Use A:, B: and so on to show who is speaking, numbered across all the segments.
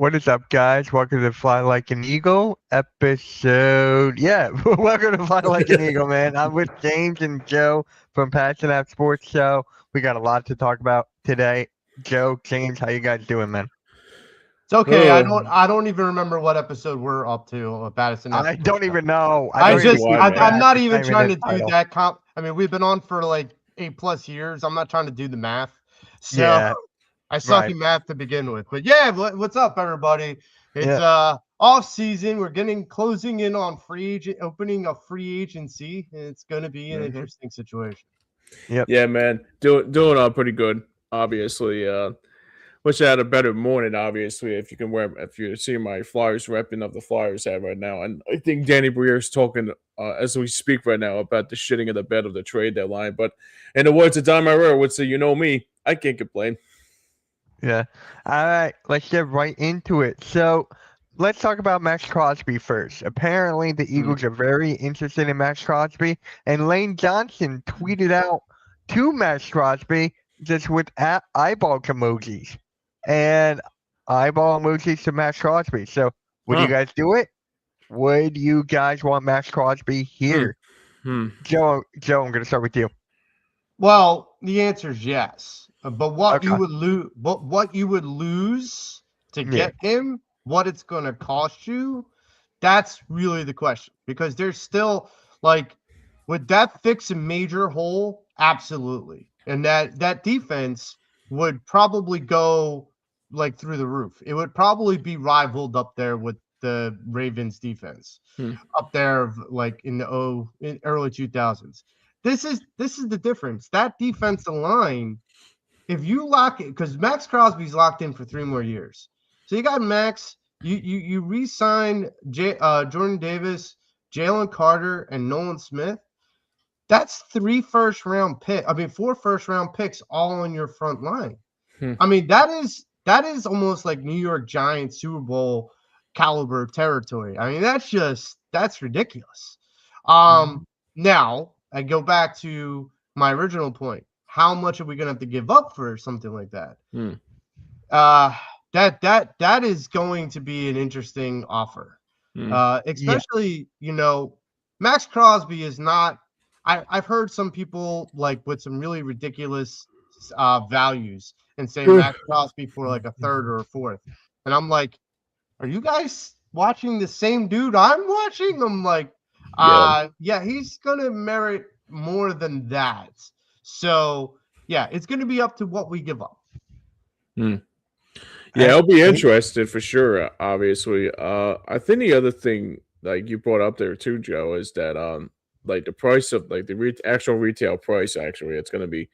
A: What is up, guys? Welcome to Fly Like an Eagle episode. Yeah, welcome to Fly Like an Eagle, man. I'm with James and Joe from Passion App Sports Show. We got a lot to talk about today. Joe, James, how you guys doing, man?
B: It's okay. I
C: Oh,
B: don't. I don't even remember what episode we're up to of Madison F.
A: I don't even know. I
B: I
A: don't even
B: just.
A: keep
C: why, man.
B: I'm
A: track.
B: not
A: It's
B: even
A: even
B: trying
A: the
B: to do
A: title.
B: that. I mean, we've been on for like 8+ years. I'm not trying to do the math. So
A: Yeah,
B: I suck
A: right.
B: in math to begin with. But yeah, what's up, everybody? It's
A: Yeah.
B: off season. We're getting closing in on opening a free agency, and it's going to be an
C: hmm
B: interesting situation.
A: Yep.
C: Yeah, man, doing pretty good. Obviously, wish I had a better morning. Obviously, if you see my Flyers repping of the Flyers have right now, and I think Danny Briere is talking as we speak right now about the shitting of the bed of the trade deadline. But in the words of Don Marrero would say, "You know me, I can't complain."
A: Yeah. All right, let's get right into it. So let's talk about Max Crosby first. Apparently, the Eagles are very interested in Max Crosby, and Lane Johnson tweeted out to Max Crosby just with eyeball emojis and eyeball emojis to Max Crosby. So would you
C: Huh?
A: guys do it? Would you guys want Max Crosby
C: Hmm.
A: here?
C: Hmm.
A: Joe, I'm gonna start with you.
B: Well, the answer is yes. But what you
A: Okay.
B: would lose, to
A: Yeah.
B: get him, what it's going to cost you, that's really the question. Because there's still like, would that fix a major hole? Absolutely. And that defense would probably go like through the roof. It would probably be rivaled up there with the Ravens defense,
C: Hmm.
B: up there like in early 2000s. This is the difference. That defensive line, if you lock it, because Max Crosby's locked in for 3 more years. So you got Max, you re-sign Jordan Davis, Jalen Carter, and Nolan Smith. That's 4 first-round picks all on your front line.
C: Hmm.
B: I mean, that is almost like New York Giants Super Bowl caliber territory. I mean, that's ridiculous.
A: Mhm.
B: Now I go back to my original point. How much are we gonna have to give up for something like that?
C: Hmm.
B: Uh that is going to be an interesting offer.
C: Hmm.
A: Yeah.
B: Especially, Max Crosby is not. I've heard some people like with some really ridiculous values and say Max Crosby for like a third or a fourth. And I'm like, are you guys watching the same dude I'm watching? I'm like,
C: Yeah.
B: yeah, he's gonna merit more than that. So yeah, it's gonna be up to what we give up.
C: Hmm.
A: All
C: Yeah,
A: right.
C: I'll be
A: James?
C: interested for sure. Obviously, I think the other thing like you brought up there too, Joe, is that like the price of like the actual retail price actually it's going to be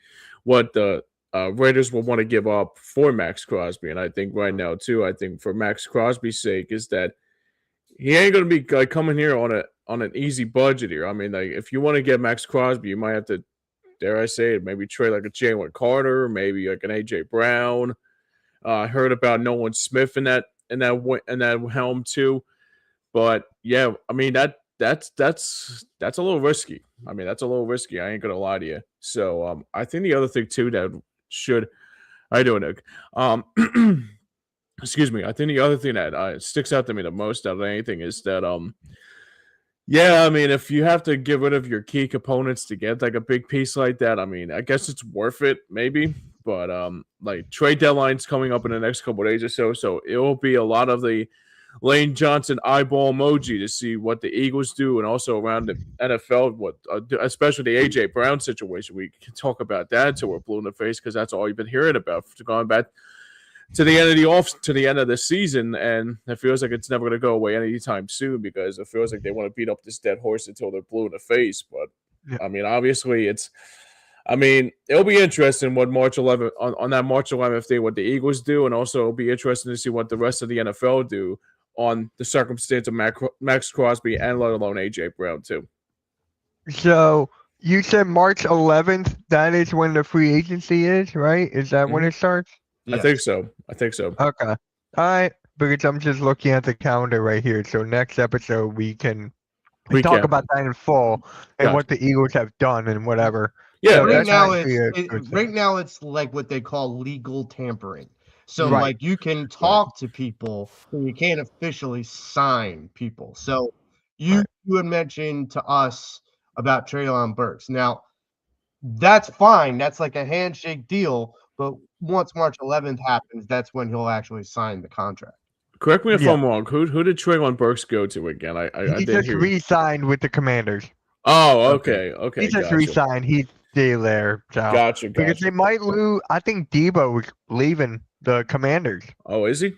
C: what the Raiders will want to give up for Max Crosby, and I think right now too, I think for Max Crosby's sake is that he ain't going to be like coming here on an easy budget here. I mean, like if you want to get Max Crosby, you might have to, dare I say it, maybe trade like a Jalen Carter, maybe like an AJ Brown. I heard about Nolan Smith in that helm too, but yeah, I mean that's a little risky. I mean that's a little risky. I ain't gonna lie to you. So I think the other thing too that should I do Nick. Excuse me. I think the other thing that sticks out to me the most out of anything is that yeah, I mean, if you have to get rid of your key components to get like a big piece like that, I mean, I guess it's worth it, maybe. But like trade deadline's coming up in the next couple of days or so it will be a lot of the Lane Johnson eyeball emoji to see what the Eagles do, and also around the NFL, what especially the AJ Brown situation. We can talk about that until we're blue in the face because that's all you've been hearing about going back to the end of the season, and it feels like it's never going to go away anytime soon because it feels like they want to beat up this dead horse until they're blue in the face. But
A: Yeah.
C: I mean, obviously, I mean, it'll be interesting what March 11th on that March 11th thing, what the Eagles do, and also it'll be interesting to see what the rest of the NFL do on the circumstance of Max Crosby and let alone AJ Brown too.
A: So you said March 11th. That is when the free agency is, right? Is that when
C: hmm
A: it starts?
C: I think
B: Yes.
C: so. I think so.
A: Okay. All right. Because I'm just looking at the calendar right here. So next episode we can talk
C: Recap.
A: about that in full and what
C: Gotcha.
A: the Eagles have done and whatever.
C: Yeah,
A: So
B: Right
A: that's
B: now
A: actually
B: it's
A: a
B: it,
A: good
B: right
A: thing.
B: now it's like what they call legal tampering. So
A: Right.
B: like you can talk to people, but you can't officially sign people. So you
A: Right.
B: had mentioned to us about Treylon Burks. Now that's fine. That's like a handshake deal. But once March 11th happens, that's when he'll actually sign the contract.
C: Correct me if
A: Yeah.
C: I'm wrong. Who did Traylon Burks go to again? I
A: He
C: didn't
A: just
C: hear you.
A: re-signed with the Commanders.
C: Oh,
B: Okay.
C: okay,
A: He just
C: gotcha,
A: re-signed. He's still there. So because they
C: gotcha.
A: might lose. I think Debo is leaving the Commanders.
C: Oh, is he?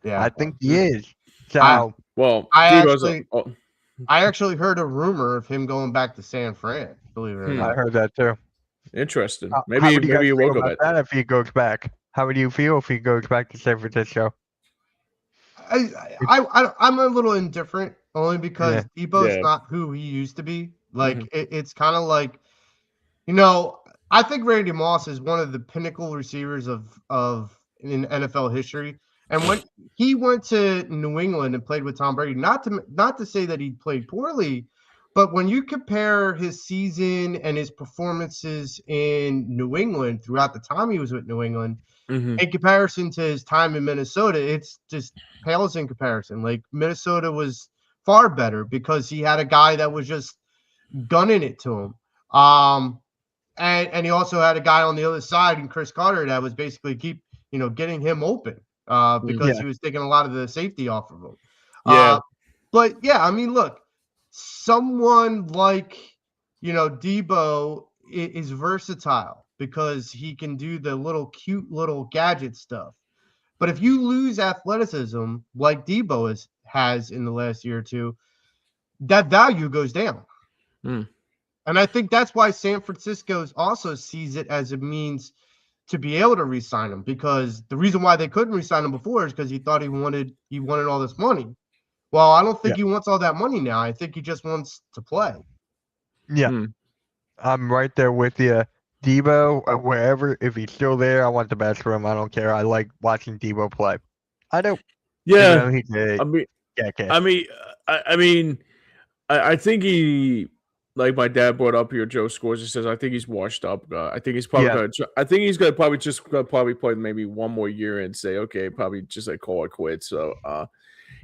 B: Yeah.
A: I think he
C: Hmm.
A: is.
B: I
A: So
C: Well,
B: I
C: Debo's.
B: actually
C: Oh,
B: I actually heard a rumor of him going back to San Fran, believe it or
C: hmm,
A: I
B: not.
A: heard that too.
C: interesting.
A: How
C: Maybe
A: would you guys
C: he will
A: feel
C: go
A: about
C: back.
A: that if he goes back? How would you feel if he goes back to San Francisco?
B: I'm a little indifferent only because
A: Yeah.
B: Debo's
C: Yeah.
B: not who he used to be.
C: Hmm.
B: Like it's kind of like, you know, I think Randy Moss is one of the pinnacle receivers of in NFL history. And when he went to New England and played with Tom Brady, not to say that he played poorly, but when you compare his season and his performances in New England throughout the time he was with New England,
C: Hmm.
B: in comparison to his time in Minnesota, it's just pales in comparison. Like Minnesota was far better because he had a guy that was just gunning it to him. And he also had a guy on the other side in Chris Carter that was basically getting him open because
A: Yeah.
B: he was taking a lot of the safety off of him.
C: Yeah.
B: But yeah, I mean, look, someone like Debo is versatile because he can do the little cute little gadget stuff. But if you lose athleticism like Debo has in the last year or two, that value goes down.
C: Mm.
B: And I think that's why San Francisco also sees it as a means to be able to re-sign him, because the reason why they couldn't re-sign him before is because he thought he wanted all this money. Well, I don't think
A: Yeah.
B: he wants all that money now. I think he just wants to play.
A: Yeah.
C: Mm.
A: I'm right there with you. Debo, wherever, if he's still there, I want the best for him. I don't care. I like watching Debo play. I do. Even
C: Yeah.
A: though he's a
C: I mean,
A: jackass.
C: I mean, I mean, I think he, like my dad brought up here, Joe Scores. He says I think he's washed up. I think he's probably
A: Yeah.
C: gonna. I think he's gonna probably play maybe one more year and say, okay, probably just like call it quits. So,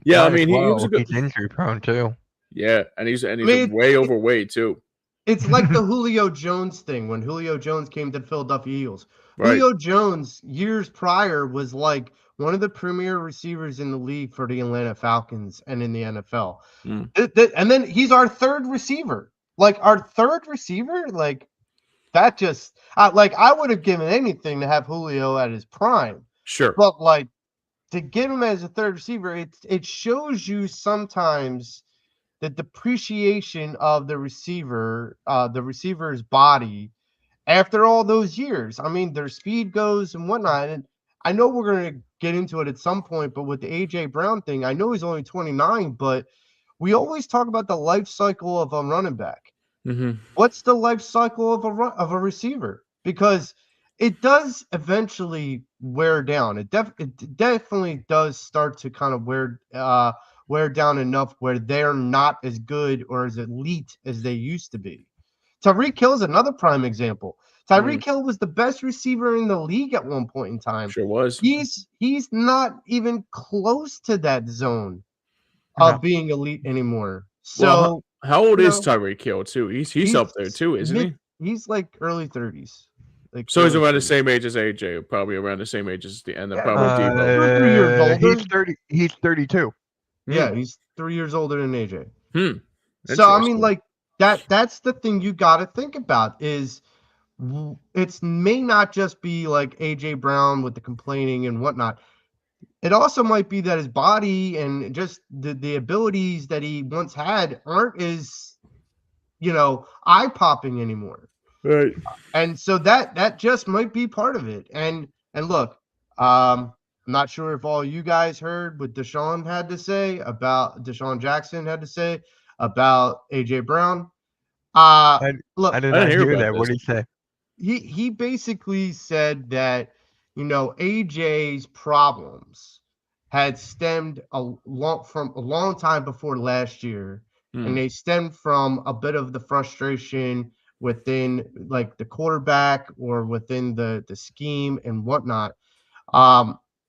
C: yeah, I
A: Might as
C: mean, he was a
A: well.
C: good.
A: He's injury prone too.
C: Yeah, and he's
B: I mean,
C: way overweight too.
B: it's like the Julio Jones thing when Julio Jones came to the Philadelphia Eagles.
C: Right.
B: Julio Jones, years prior, was like one of the premier receivers in the league for the Atlanta Falcons and in the NFL.
C: Mm.
B: And then he's our third receiver. Like our third receiver, like that just like I would have given anything to have Julio at his prime.
C: Sure.
B: But like to get him as a third receiver, it shows you sometimes the depreciation of the receiver's body after all those years. I mean, their speed goes and whatnot. And I know we're going to get into it at some point, but with the AJ Brown thing, I know he's only 29, but we always talk about the life cycle of a running back.
C: Mm-hmm.
B: What's the life cycle of a receiver? Because it does eventually wear down. It definitely does start to kind of wear down enough where they're not as good or as elite as they used to be. Tyreek Hill is another prime example. Tyreek Hill was the best receiver in the league at one point in time.
C: Sure was.
B: He's not even close to that zone
A: No.
B: of being elite anymore.
C: Well,
B: So
C: how old
B: you
C: is
B: know,
C: Tyreek Hill too? He's up there too, isn't he?
B: He's like early 30s. Like
C: So he's
B: early
C: around the
B: 30s.
C: same age as AJ, probably around the same age as the and then
B: Yeah,
C: probably Debo.
B: 3 years older.
A: He's 30. He's 32.
B: Yeah, he's 3 years older than AJ.
C: Hmm.
B: So I mean,
C: Interesting.
B: like that's the thing you got to think about is it may not just be like AJ Brown with the complaining and whatnot. It also might be that his body and just the abilities that he once had aren't as eye popping anymore.
C: Right.
B: And so that just might be part of it. And look, I'm not sure if all you guys heard what Deshaun Jackson had to say about AJ Brown.
A: I
B: Look,
A: did
C: I didn't
A: not
C: hear
A: hear
C: about
A: that. What
C: this.
A: did he say?
B: he basically said that AJ's problems had stemmed from a long time before last year, and they stemmed from a bit of the frustration within like the quarterback or within the scheme and whatnot.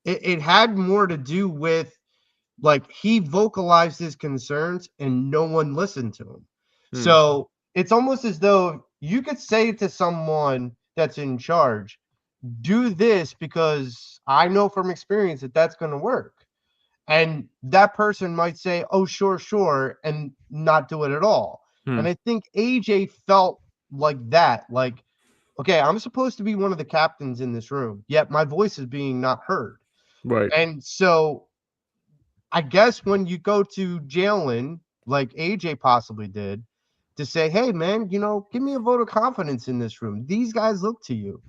B: it had more to do with like he vocalized his concerns and no one listened to him. So it's almost as though you could say to someone that's in charge, do this because I know from experience that that's going to work. And that person might say, oh, sure, sure, and not do it at all. And I think AJ felt like that. Like, okay, I'm supposed to be one of the captains in this room, yet my voice is being not heard.
C: Right.
B: And so I guess when you go to Jalen, like AJ possibly did, to say, hey, man, give me a vote of confidence in this room. These guys look to you.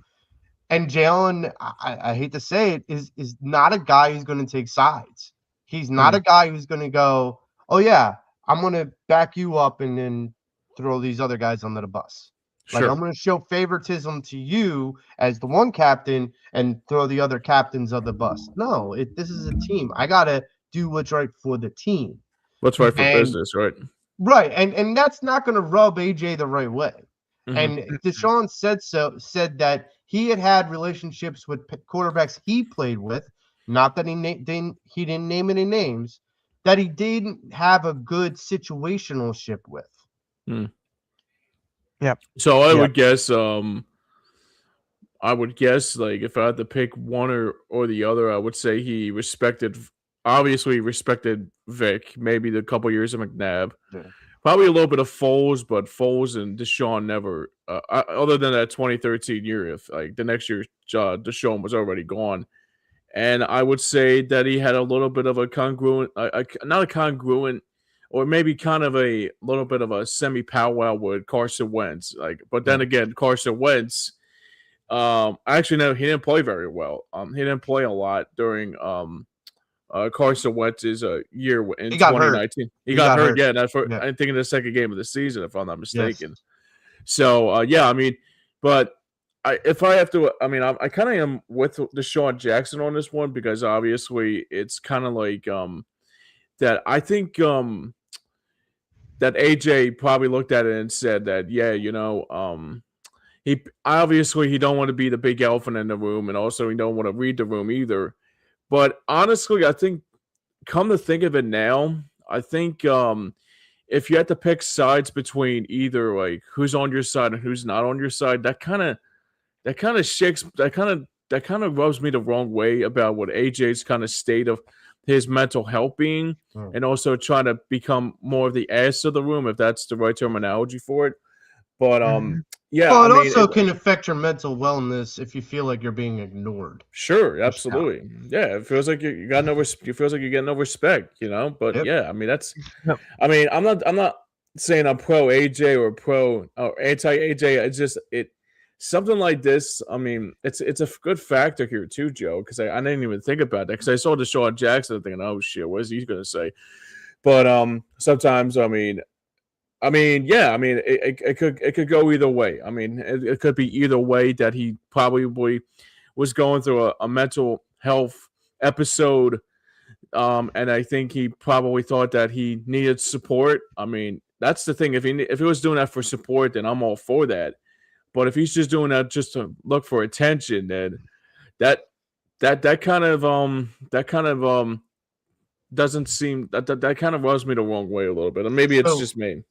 B: And Jalen, I hate to say it, is not a guy who's going to take sides. He's not a guy who's going to go, oh, yeah, I'm going to back you up and then throw these other guys under the bus.
C: Sure.
B: Like, I'm going to show favoritism to you as the one captain and throw the other captains of the bus. No, this is a team. I got to do what's right for the team.
C: What's right for business, right?
B: Right. And that's not going to rub AJ the right way. And Deshaun said that he had relationships with quarterbacks he played with, not that he didn't name any names, that he didn't have a good situational ship with.
A: Yeah.
C: So I would guess, like if I had to pick one or the other, I would say he obviously respected Vic, maybe the couple years of McNabb.
B: Yeah.
C: Probably a little bit of Foles, but Foles and Deshaun never, other than that 2013 year, if like the next year Deshaun was already gone. And I would say that he had a little bit of a congruent, not a congruent, or maybe kind of a little bit of a semi-powwow with Carson Wentz. But then again, Carson Wentz, actually no, he didn't play very well. He didn't play a lot during Carson Wentz's year in 2019. He got hurt. Yeah, I think in the second game of the season, if I'm not mistaken. Yes. So I mean, but if I have to, I mean, I kind of am with Deshaun Jackson on this one because obviously it's kind of like that. I think that AJ probably looked at it and said that, yeah, he don't want to be the big elephant in the room, and also he don't want to read the room either. But honestly, I think, come to think of it now, I think if you had to pick sides between either like who's on your side and who's not on your side, that kind of rubs me the wrong way about what AJ's kind of state of his mental health being, and also trying to become more of the ass of the room, if that's the right terminology for it. But yeah,
B: well, also can affect your mental wellness if you feel like you're being ignored.
C: Sure, absolutely. Yeah, it feels like you got no. It feels like you get no respect, But yeah, I mean that's. I mean, I'm not saying I'm pro AJ or pro or anti AJ. It's just something like this. I mean, it's a good factor here too, Joe, because I didn't even think about that because I saw Deshaun Jackson thinking, oh shit, what is he going to say? But sometimes, I mean, yeah, I mean, it could go either way. I mean, it could be either way that he probably was going through a mental health episode, and I think he probably thought that he needed support. I mean, that's the thing. If he was doing that for support, then I'm all for that. But if he's just doing that just to look for attention, then that kind of doesn't seem that kind of rubs me the wrong way a little bit. And maybe it's just me.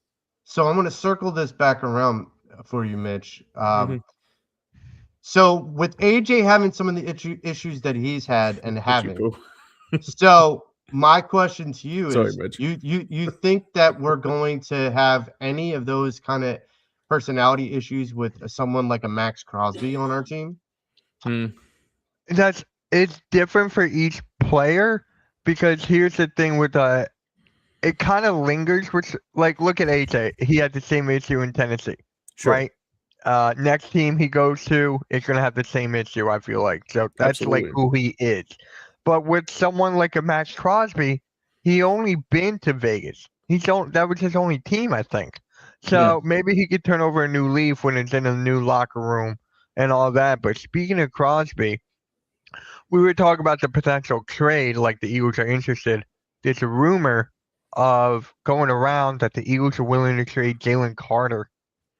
B: So I'm going to circle this back around for you, Mitch. So with AJ having some of the issues that he's had and having, so my question to you is,
C: Mitch.
B: You think that we're going to have any of those kind of personality issues with someone like a Max Crosby on our team?
A: It's different for each player, because here's the thing with it kind of lingers, which, like, look at AJ. He had the same issue in Tennessee, right? Next team he goes to is going to have the same issue, I feel like. So that's like who he is. But with someone like a Max Crosby, he only been to Vegas. That was his only team, I think. So maybe he could turn over a new leaf when it's in a new locker room and all that. But speaking of Crosby, we were talking about the potential trade, like the Eagles are interested. There's a rumor of going around that the Eagles are willing to trade Jalen Carter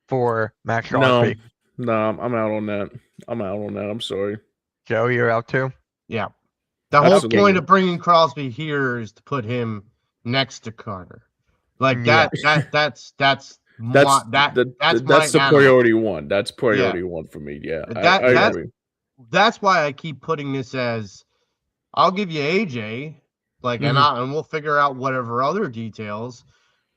A: for Max Crosby.
C: No, I'm out on that. I'm sorry.
A: Joe, you're out too?
B: Yeah. The whole
C: Absolutely.
B: point of bringing Crosby here is to put him next to Carter. Like
A: Yeah.
B: that's
C: That's
B: my
C: that's the
B: animal.
C: priority one. That's
B: Yeah.
C: priority one for me. Yeah, I
B: That's
C: agree.
B: that's why I keep putting this as I'll give you AJ, like,
C: Mhm.
B: and we'll figure out whatever other details,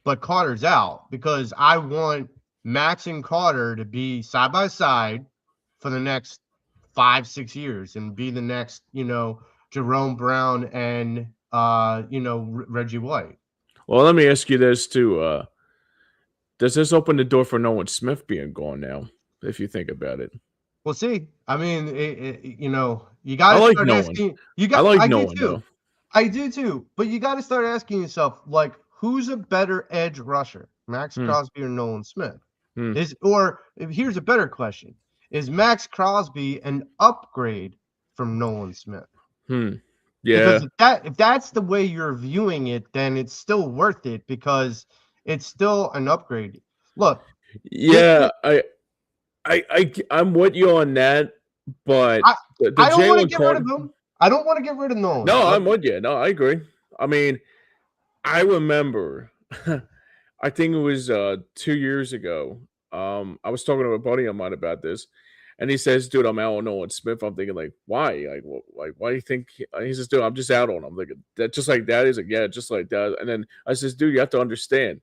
B: but Carter's out because I want Max and Carter to be side by side for the next 5-6 years and be the next, Jerome Brown and Reggie White.
C: Well, let me ask you this too. Does this open the door for Nolan Smith being gone now? If you think about it,
B: We'll see. I mean, you
C: I
B: got to
C: like
B: start
C: Nolan.
B: asking.
C: I like
B: I do
C: Nolan
B: too.
C: though.
B: I do too. But you got to start asking yourself, like, who's a better edge rusher, Max
C: Hmm.
B: Crosby or Nolan Smith?
C: Hmm.
B: Here's a better question: is Max Crosby an upgrade from Nolan Smith?
C: Yeah.
B: Because if that's the way you're viewing it, then it's still worth it because it's still an upgrade. Look,
C: Yeah. I'm with you on that, but
B: I
C: the
B: I don't want to
C: Jalen
B: get rid
C: Carter.
B: of him. I don't want to get rid of Nolan.
C: No,
B: Like,
C: I'm with you. No, I agree. I mean, I remember. I think it was 2 years ago. I was talking to a buddy of mine about this, and he says, "Dude, I'm out on Nolan Smith." I'm thinking, like, why? Like, why do you think? He says, "Dude, I'm just out on him." Like that, just like that. He's like, "Yeah, just like that." And then I says, "Dude, you have to understand."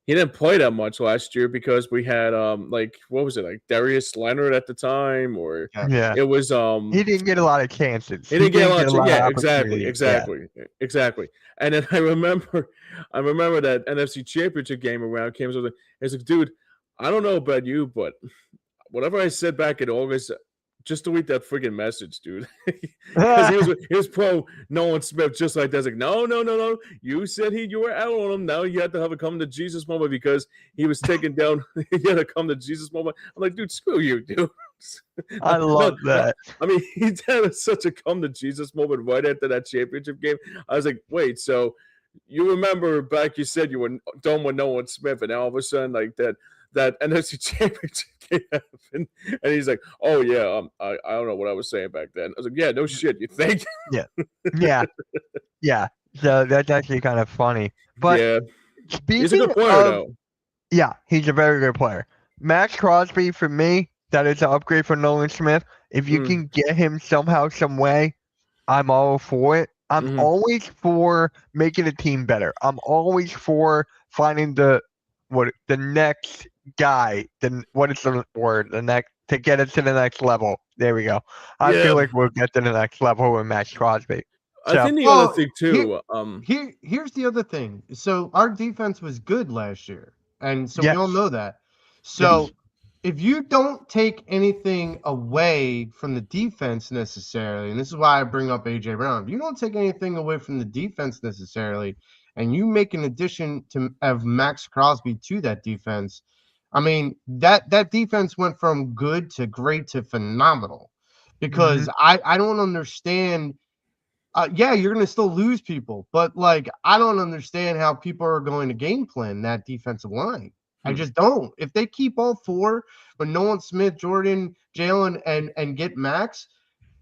C: He didn't play that much last year because we had like what was it, like Darius Leonard at the time, or
B: yeah.
A: Yeah.
C: it was
A: He didn't get a lot of chances.
C: he didn't get a lot. Yeah,
A: of
C: exactly,
A: opportunities. Yeah.
C: exactly. And then I remember that NFC Championship game around came. So it's like, dude, I don't know about you, but whatever I said back in August, just delete that freaking message, dude. Because he was pro Nolan Smith just like that. It's like, no. You said you were out on him. Now you had to have a come to Jesus moment because he was taken down. He had a come to Jesus moment. I'm like, dude, screw you, dude.
A: I love that.
C: I mean, he had such a come to Jesus moment right after that championship game. I was like, wait, so you remember back you said you were done with Nolan Smith, and now all of a sudden, like that NFC championship game happened, and he's like, oh yeah, I don't know what I was saying back then. I was like, yeah, no shit, you think?
A: Yeah. So that's actually kind of funny. But
C: Yeah, he's a
A: speaking
C: good player
A: of,
C: though.
A: yeah, he's a very good player. Max Crosby, for me, that is an upgrade for Nolan Smith. If you can get him somehow, some way, I'm all for it. I'm always for making a team better. I'm always for finding the next guy. What is the word? The next to get it to the next level. There we go. I
C: Yeah,
A: feel like we'll get to the next level with Max Crosby.
C: I
A: So
C: think the other thing too.
B: Here's the other thing. So our defense was good last year, and so we
A: yes,
B: all know that. So if you don't take anything away from the defense necessarily, and this is why I bring up AJ Brown, if you don't take anything away from the defense necessarily, and you make an addition of Max Crosby to that defense, I mean that defense went from good to great to phenomenal. Because I don't understand. Yeah, you're going to still lose people, but like I don't understand how people are going to game plan that defensive line. I just don't. If they keep all four, but Nolan Smith, Jordan, Jalen, and get Max,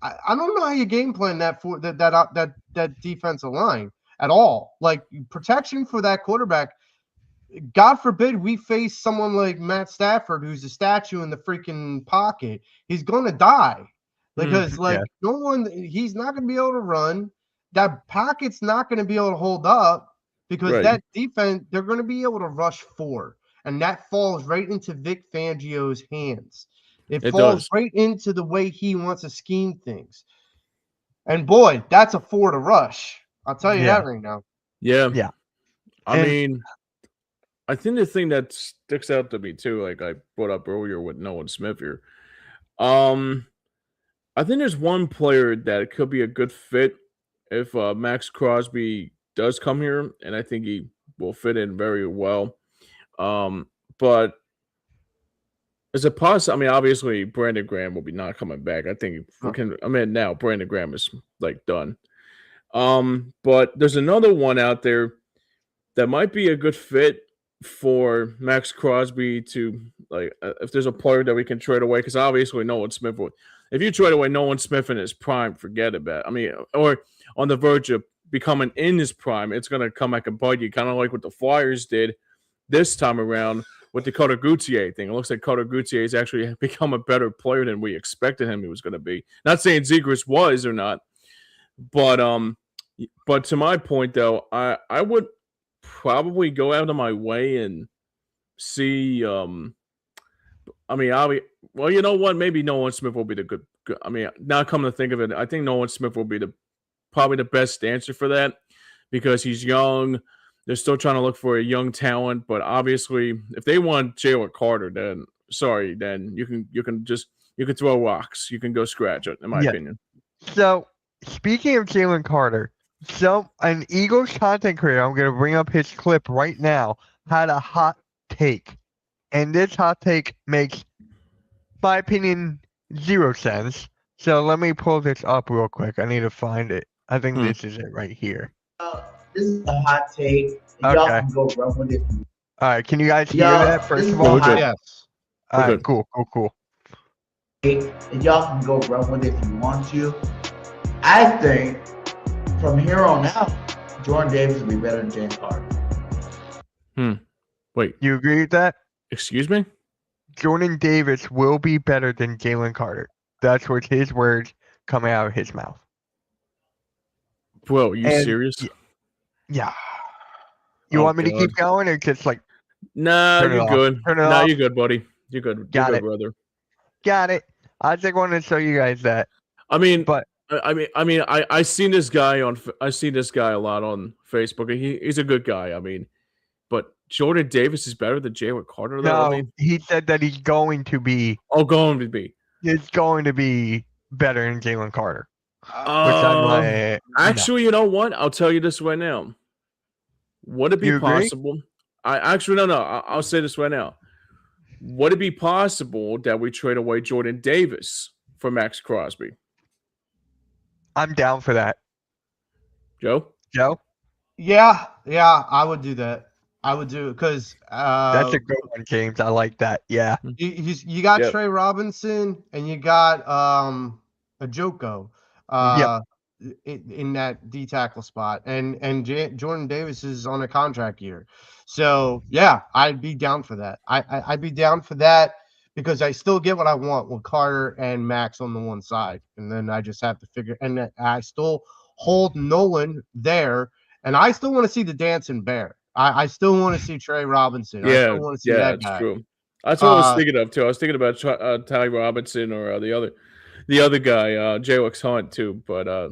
B: I don't know how you game plan that for that defensive line at all. Like protection for that quarterback. God forbid we face someone like Matt Stafford, who's a statue in the freaking pocket. He's going to die because, he's not going to be able to run. That pocket's not going to be able to hold up because
C: Right.
B: that defense, they're going to be able to rush four. And that falls right into Vic Fangio's hands. It falls
C: does.
B: right into the way he wants to scheme things. And boy, that's a four to rush. I'll tell you that right now.
C: Yeah.
A: Yeah.
C: I mean, I think the thing that sticks out to me too, like I brought up earlier with Nolan Smith here, I think there's one player that could be a good fit if Max Crosby does come here, and I think he will fit in very well. But is it possible? I mean, obviously, Brandon Graham will be not coming back. I think we can. I mean, now Brandon Graham is like done. But there's another one out there that might be a good fit for Max Crosby to like if there's a player that we can trade away because obviously Nolan Smith would. If you trade away Nolan Smith in his prime, forget about it. I mean, or on the verge of becoming in his prime, it's going to come back and bite you, kind of like what the Flyers did this time around with the Cutter Gauthier thing. It looks like Cutter Gauthier has actually become a better player than we expected him he was going to be. Not saying Zegras was or not, but to my point though, I would probably go out of my way and see. I mean, well, you know what? Maybe Nolan Smith will be the good. I mean, now coming to think of it, I think Nolan Smith will be probably the best answer for that because he's young. They're still trying to look for a young talent, but obviously, if they want Jalen Carter, then you can throw rocks. You can go scratch it, in my opinion.
A: So, speaking of Jalen Carter, an Eagles content creator, I'm going to bring up his clip right now, had a hot take. And this hot take makes, my opinion, 0 sense. So let me pull this up real quick. I need to find it. I think this is it right here.
D: This is a hot take. Y'all can go run with it.
A: All right, can you guys hear that first of all?
B: Yes.
A: All right, cool.
D: And y'all can go run with it if you want to. I think from here on out, Jordan Davis will be better than James Carter.
C: Wait.
A: You agree with that?
C: Excuse me?
A: Jordan Davis will be better than Jalen Carter. That's what his words coming out of his mouth.
C: Bro, are you serious?
A: Yeah. You want me to keep going or just like...
C: Nah, you're good.
A: Nah,
C: you're good, buddy. You're good.
A: Got it,
C: brother.
A: Got it. I just wanted to show you guys that.
C: I mean,
A: but
C: I seen this guy a lot on Facebook. He's a good guy. I mean, but Jordan Davis is better than Jalen Carter.
A: No, he said that he's going to be.
C: Oh, going to be.
A: It's going to be better than Jalen Carter. Which I'm like,
C: actually, you know what? I'll tell you this right now. Would it be possible? I'll say this right now. Would it be possible that we trade away Jordan Davis for Max Crosby?
A: I'm down for that.
C: Joe?
B: Yeah, I would do that. I would do it because
A: that's a good one, James. I like that. Yeah.
B: You got Trey Robinson and you got a Joko in that D tackle spot, and Jordan Davis is on a contract year, so yeah, I'd be down for that. I'd be down for that because I still get what I want with Carter and Max on the one side, and then I just have to figure. And I still hold Nolan there, and I still want to see the dancing bear. I still want to see Trey Robinson. I still want to see that guy.
C: That's true. That's what I was thinking of too. I was thinking about Ty Robinson or the other guy, J-Lux Hunt too. But I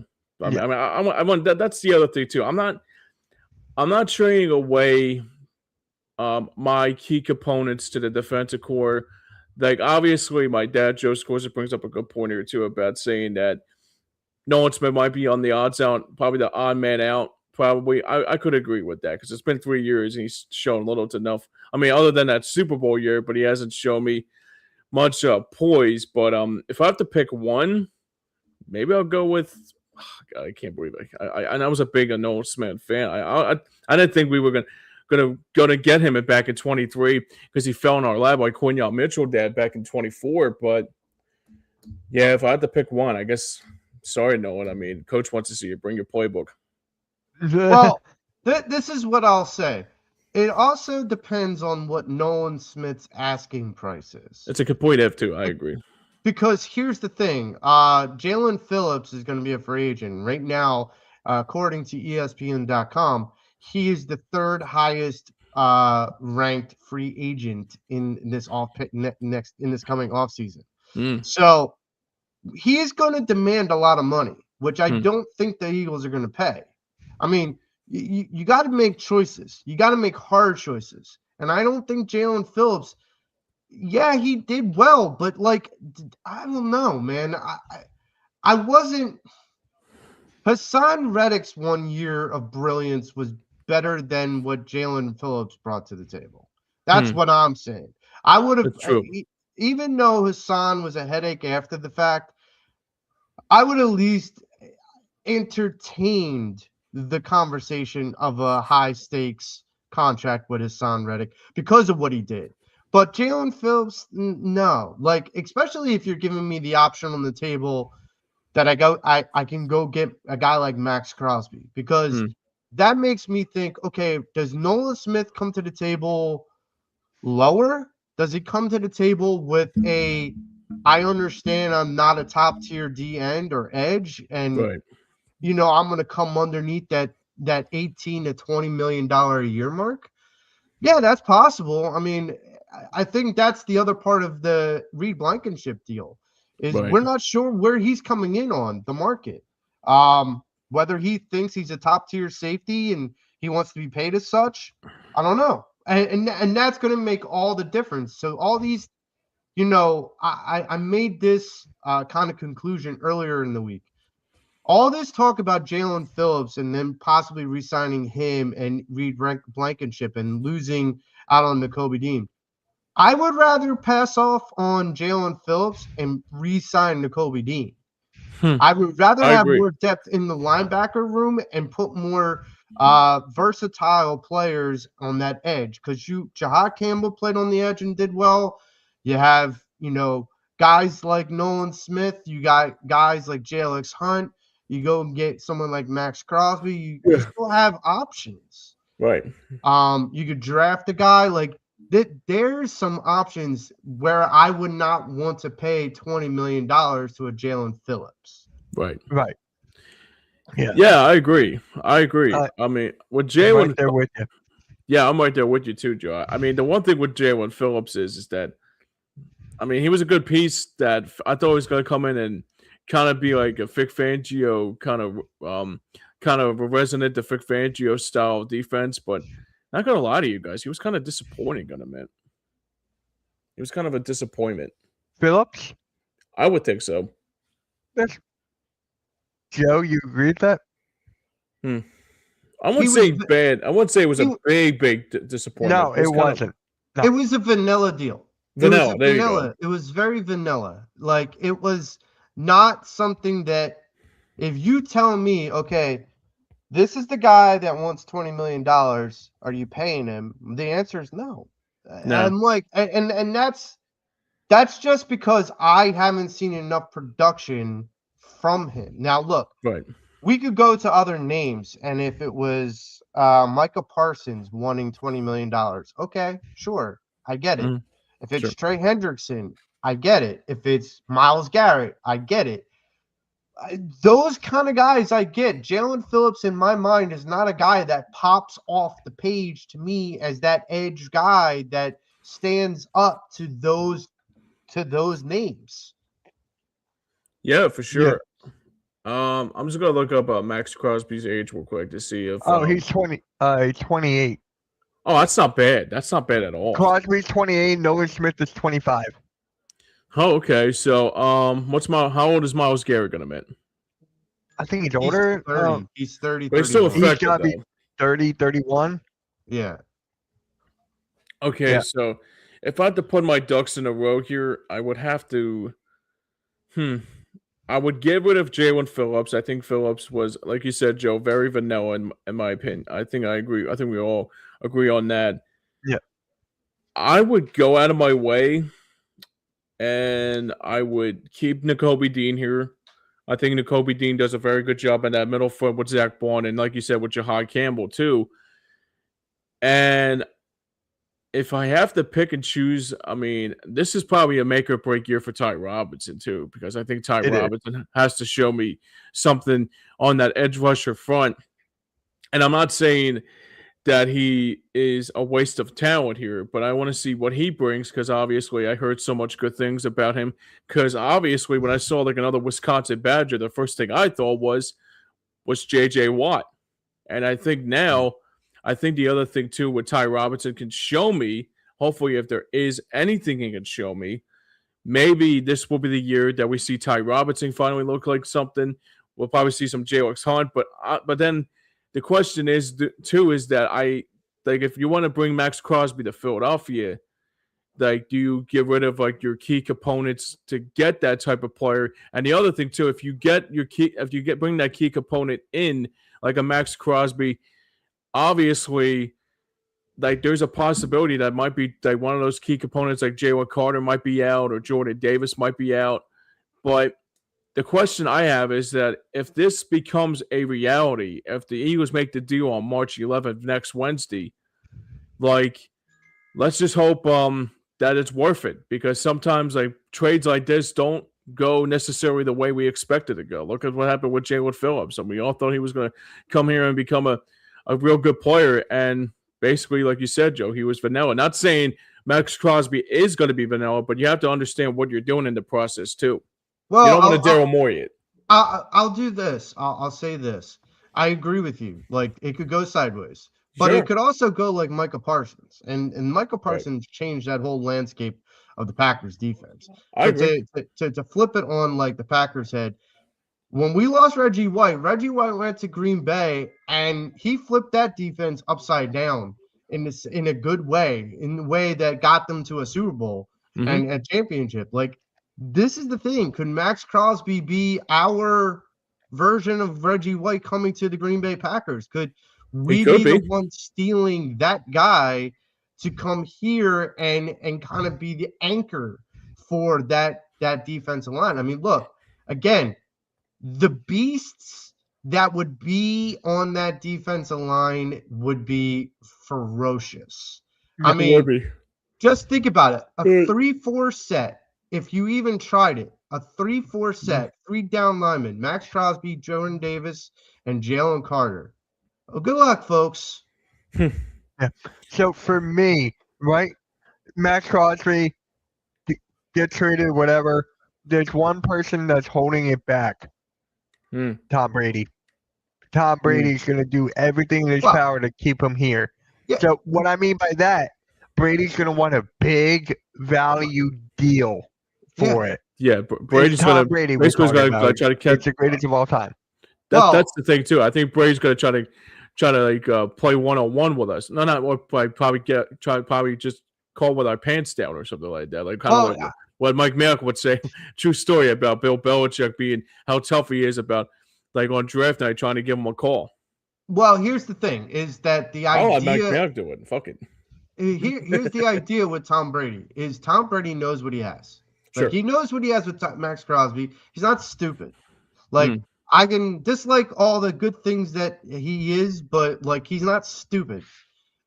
C: want that's the other thing too. I'm not trading away my key components to the defensive core. Like obviously, my dad Joe Scorza brings up a good point here too about saying that Nolan Smith might be on the odds out, probably the odd man out. Probably, I could agree with that because it's been 3 years and he's shown little to enough. I mean, other than that Super Bowl year, but he hasn't shown me much poise. But if I have to pick one, maybe I'll go with. God, I can't believe it. I was a big Nolan Smith fan. I didn't think we were gonna get him back in 23 because he fell in our lap like Quinyon Mitchell did back in 24. But yeah, if I had to pick one, I guess. Sorry, Nolan. I mean, coach wants to see you. Bring your playbook.
B: Well, this is what I'll say. It also depends on what Nolan Smith's asking price is.
C: It's a complete F too. I agree.
B: Because here's the thing. Jalen Phillips is going to be a free agent. Right now, according to ESPN.com, he is the third highest ranked free agent in this coming offseason. So he is going to demand a lot of money, which I don't think the Eagles are going to pay. I mean, you got to make choices. You got to make hard choices. And I don't think Jalen Phillips, yeah, he did well, but like, I don't know, man. I wasn't. Hassan Reddick's 1 year of brilliance was better than what Jalen Phillips brought to the table. That's what I'm saying. I would have, even though Hassan was a headache after the fact, I would at least entertained the conversation of a high stakes contract with Hassan Reddick because of what he did. But Jalen Phillips, no. Like, especially if you're giving me the option on the table that I can go get a guy like Max Crosby, because that makes me think, okay, does Nolan Smith come to the table lower? Does he come to the table with I understand I'm not a top tier D end or edge, and
C: Right.
B: I'm going to come underneath that 18 to 20 million dollar a year mark? Yeah, that's possible. I mean, I think that's the other part of the Reed Blankenship deal, is
C: Right.
B: we're not sure where he's coming in on the market. Whether he thinks he's a top tier safety and he wants to be paid as such, I don't know. And that's going to make all the difference. So all these, I made this kind of conclusion earlier in the week. All this talk about Jalen Phillips and then possibly re-signing him and Reed Blankenship and losing out on Nakobe Dean, I would rather pass off on Jalen Phillips and re-sign Nakobe Dean. I would rather
C: I
B: have
C: agree.
B: more depth in the linebacker room and put more versatile players on that edge, because Jahad Campbell played on the edge and did well. You have, guys like Nolan Smith. You got guys like JLX Hunt. You go and get someone like Max Crosby. You still have options.
C: Right.
B: You could draft a guy like that. There's some options where I would not want to pay $20 million to a Jalen Phillips.
C: Right.
A: Right. Yeah.
C: Yeah, I agree. I mean, with Jalen,
A: Right there with you.
C: yeah, I'm right there with you too, Joe. I mean, the one thing with Jalen Phillips is that, I mean, he was a good piece that I thought was going to come in and kind of be like a Vic Fangio kind of a resonant to Vic Fangio style defense. But not gonna lie to you guys, he was kind of disappointing. Gonna admit, he was kind of a disappointment.
A: Phillips?
C: I would think so.
A: That's... Joe, you agree with that?
C: I wouldn't say bad. I wouldn't say it was a big disappointment.
A: No, it wasn't. No.
B: It was a vanilla deal.
C: Vanilla. There you
B: go. It was very vanilla. Like, it was not something that, if you tell me, okay, this is the guy that wants $20 million, are you paying him? The answer is no. I'm like, and that's just because I haven't seen enough production from him. Now, look,
C: right.
B: We could go to other names, and if it was Micah Parsons wanting $20 million, okay, sure, I get it. If it's Trey Hendrickson, I get it. If it's Myles Garrett, I get it. Those kind of guys I get. Jalen Phillips, in my mind, is not a guy that pops off the page to me as that edge guy that stands up to those names.
C: Yeah, for sure. Yeah. I'm just gonna look up Max Crosby's age real quick to see if.
A: He's 20. He's 28.
C: Oh, that's not bad. That's not bad at all.
A: Crosby's 28. Nolan Smith is 25.
C: Oh, okay. So, how old is Myles Garrett gonna be?
A: I think he's older.
B: He's 30.
C: But he's still effective.
A: He's gotta be 30, 31.
B: Yeah.
C: Okay, so if I had to put my ducks in a row here, I would have to. I would get rid of Jalen Phillips. I think Phillips was, like you said, Joe, very vanilla in my opinion. I think I agree. I think we all agree on that.
A: Yeah.
C: I would go out of my way, and I would keep Nakobe Dean here. I think Nakobe Dean does a very good job in that middle foot with Zach Bond, and like you said, with Jahad Campbell too. And if I have to pick and choose, I mean, this is probably a make or break year for Ty Robinson too, because I think Ty Robinson has to show me something on that edge rusher front. And I'm not saying that he is a waste of talent here, but I want to see what he brings, because obviously I heard so much good things about him. Because obviously when I saw like another Wisconsin Badger, the first thing I thought was J.J. Watt. And I think now, I think the other thing too, what Ty Robinson can show me, hopefully if there is anything he can show me, maybe this will be the year that we see Ty Robinson finally look like something. We'll probably see some JLX Hunt, but then the question is too is that if you want to bring Max Crosby to Philadelphia, like, do you get rid of like your key components to get that type of player? And the other thing too, if you bring that key component in, like a Max Crosby, obviously, like, there's a possibility that might be like one of those key components, like Jalen Carter might be out or Jordan Davis might be out. But the question I have is that if this becomes a reality, if the Eagles make the deal on March 11th, next Wednesday, like, let's just hope that it's worth it, because sometimes like trades like this don't go necessarily the way we expected to go. Look at what happened with Jalen Phillips. And we all thought he was going to come here and become a real good player. And basically, like you said, Joe, he was vanilla. Not saying Max Crosby is going to be vanilla, but you have to understand what you're doing in the process too.
B: Well,
C: you don't want to Daryl Morey it.
B: I'll do this. I'll say this. I agree with you. Like, it could go sideways, but it could also go like Micah Parsons, and Micah Parsons changed that whole landscape of the Packers defense.
C: I agree.
B: To flip it on like the Packers head, when we lost Reggie White went to Green Bay and he flipped that defense upside down in a good way, in the way that got them to a Super Bowl and a championship. Like, this is the thing. Could Max Crosby be our version of Reggie White coming to the Green Bay Packers? Could we be the one stealing that guy to come here and kind of be the anchor for that defensive line? I mean, look, again, the beasts that would be on that defensive line would be ferocious. I mean, just think about it. A 3-4 set. If you even tried it, a 3-4 set, 3 down linemen, Max Crosby, Jordan Davis, and Jalen Carter. Well, good luck, folks.
A: Yeah. So for me, right, Max Crosby, get traded, whatever. There's one person that's holding it back. Tom Brady. Tom Brady's going to do everything in his power to keep him here. Yeah. So what I mean by that, Brady's going to want a big value deal for it.
C: Yeah, Brady's going to try to catch.
A: It's the greatest of all time.
C: That's the thing too. I think Brady's going to try to like play 1-on-1 with us. No, not like probably just call with our pants down or something like that. Like kind of like what Mike Mayock would say. True story about Bill Belichick being how tough he is about like on draft night trying to give him a call.
B: Well, here's the thing: is that the idea?
C: I'll let Mike Mayock do it. Fuck it.
B: Here's the idea with Tom Brady: is Tom Brady knows what he has. Like, he knows what he has with Max Crosby. He's not stupid. Like, I can dislike all the good things that he is, but like, he's not stupid.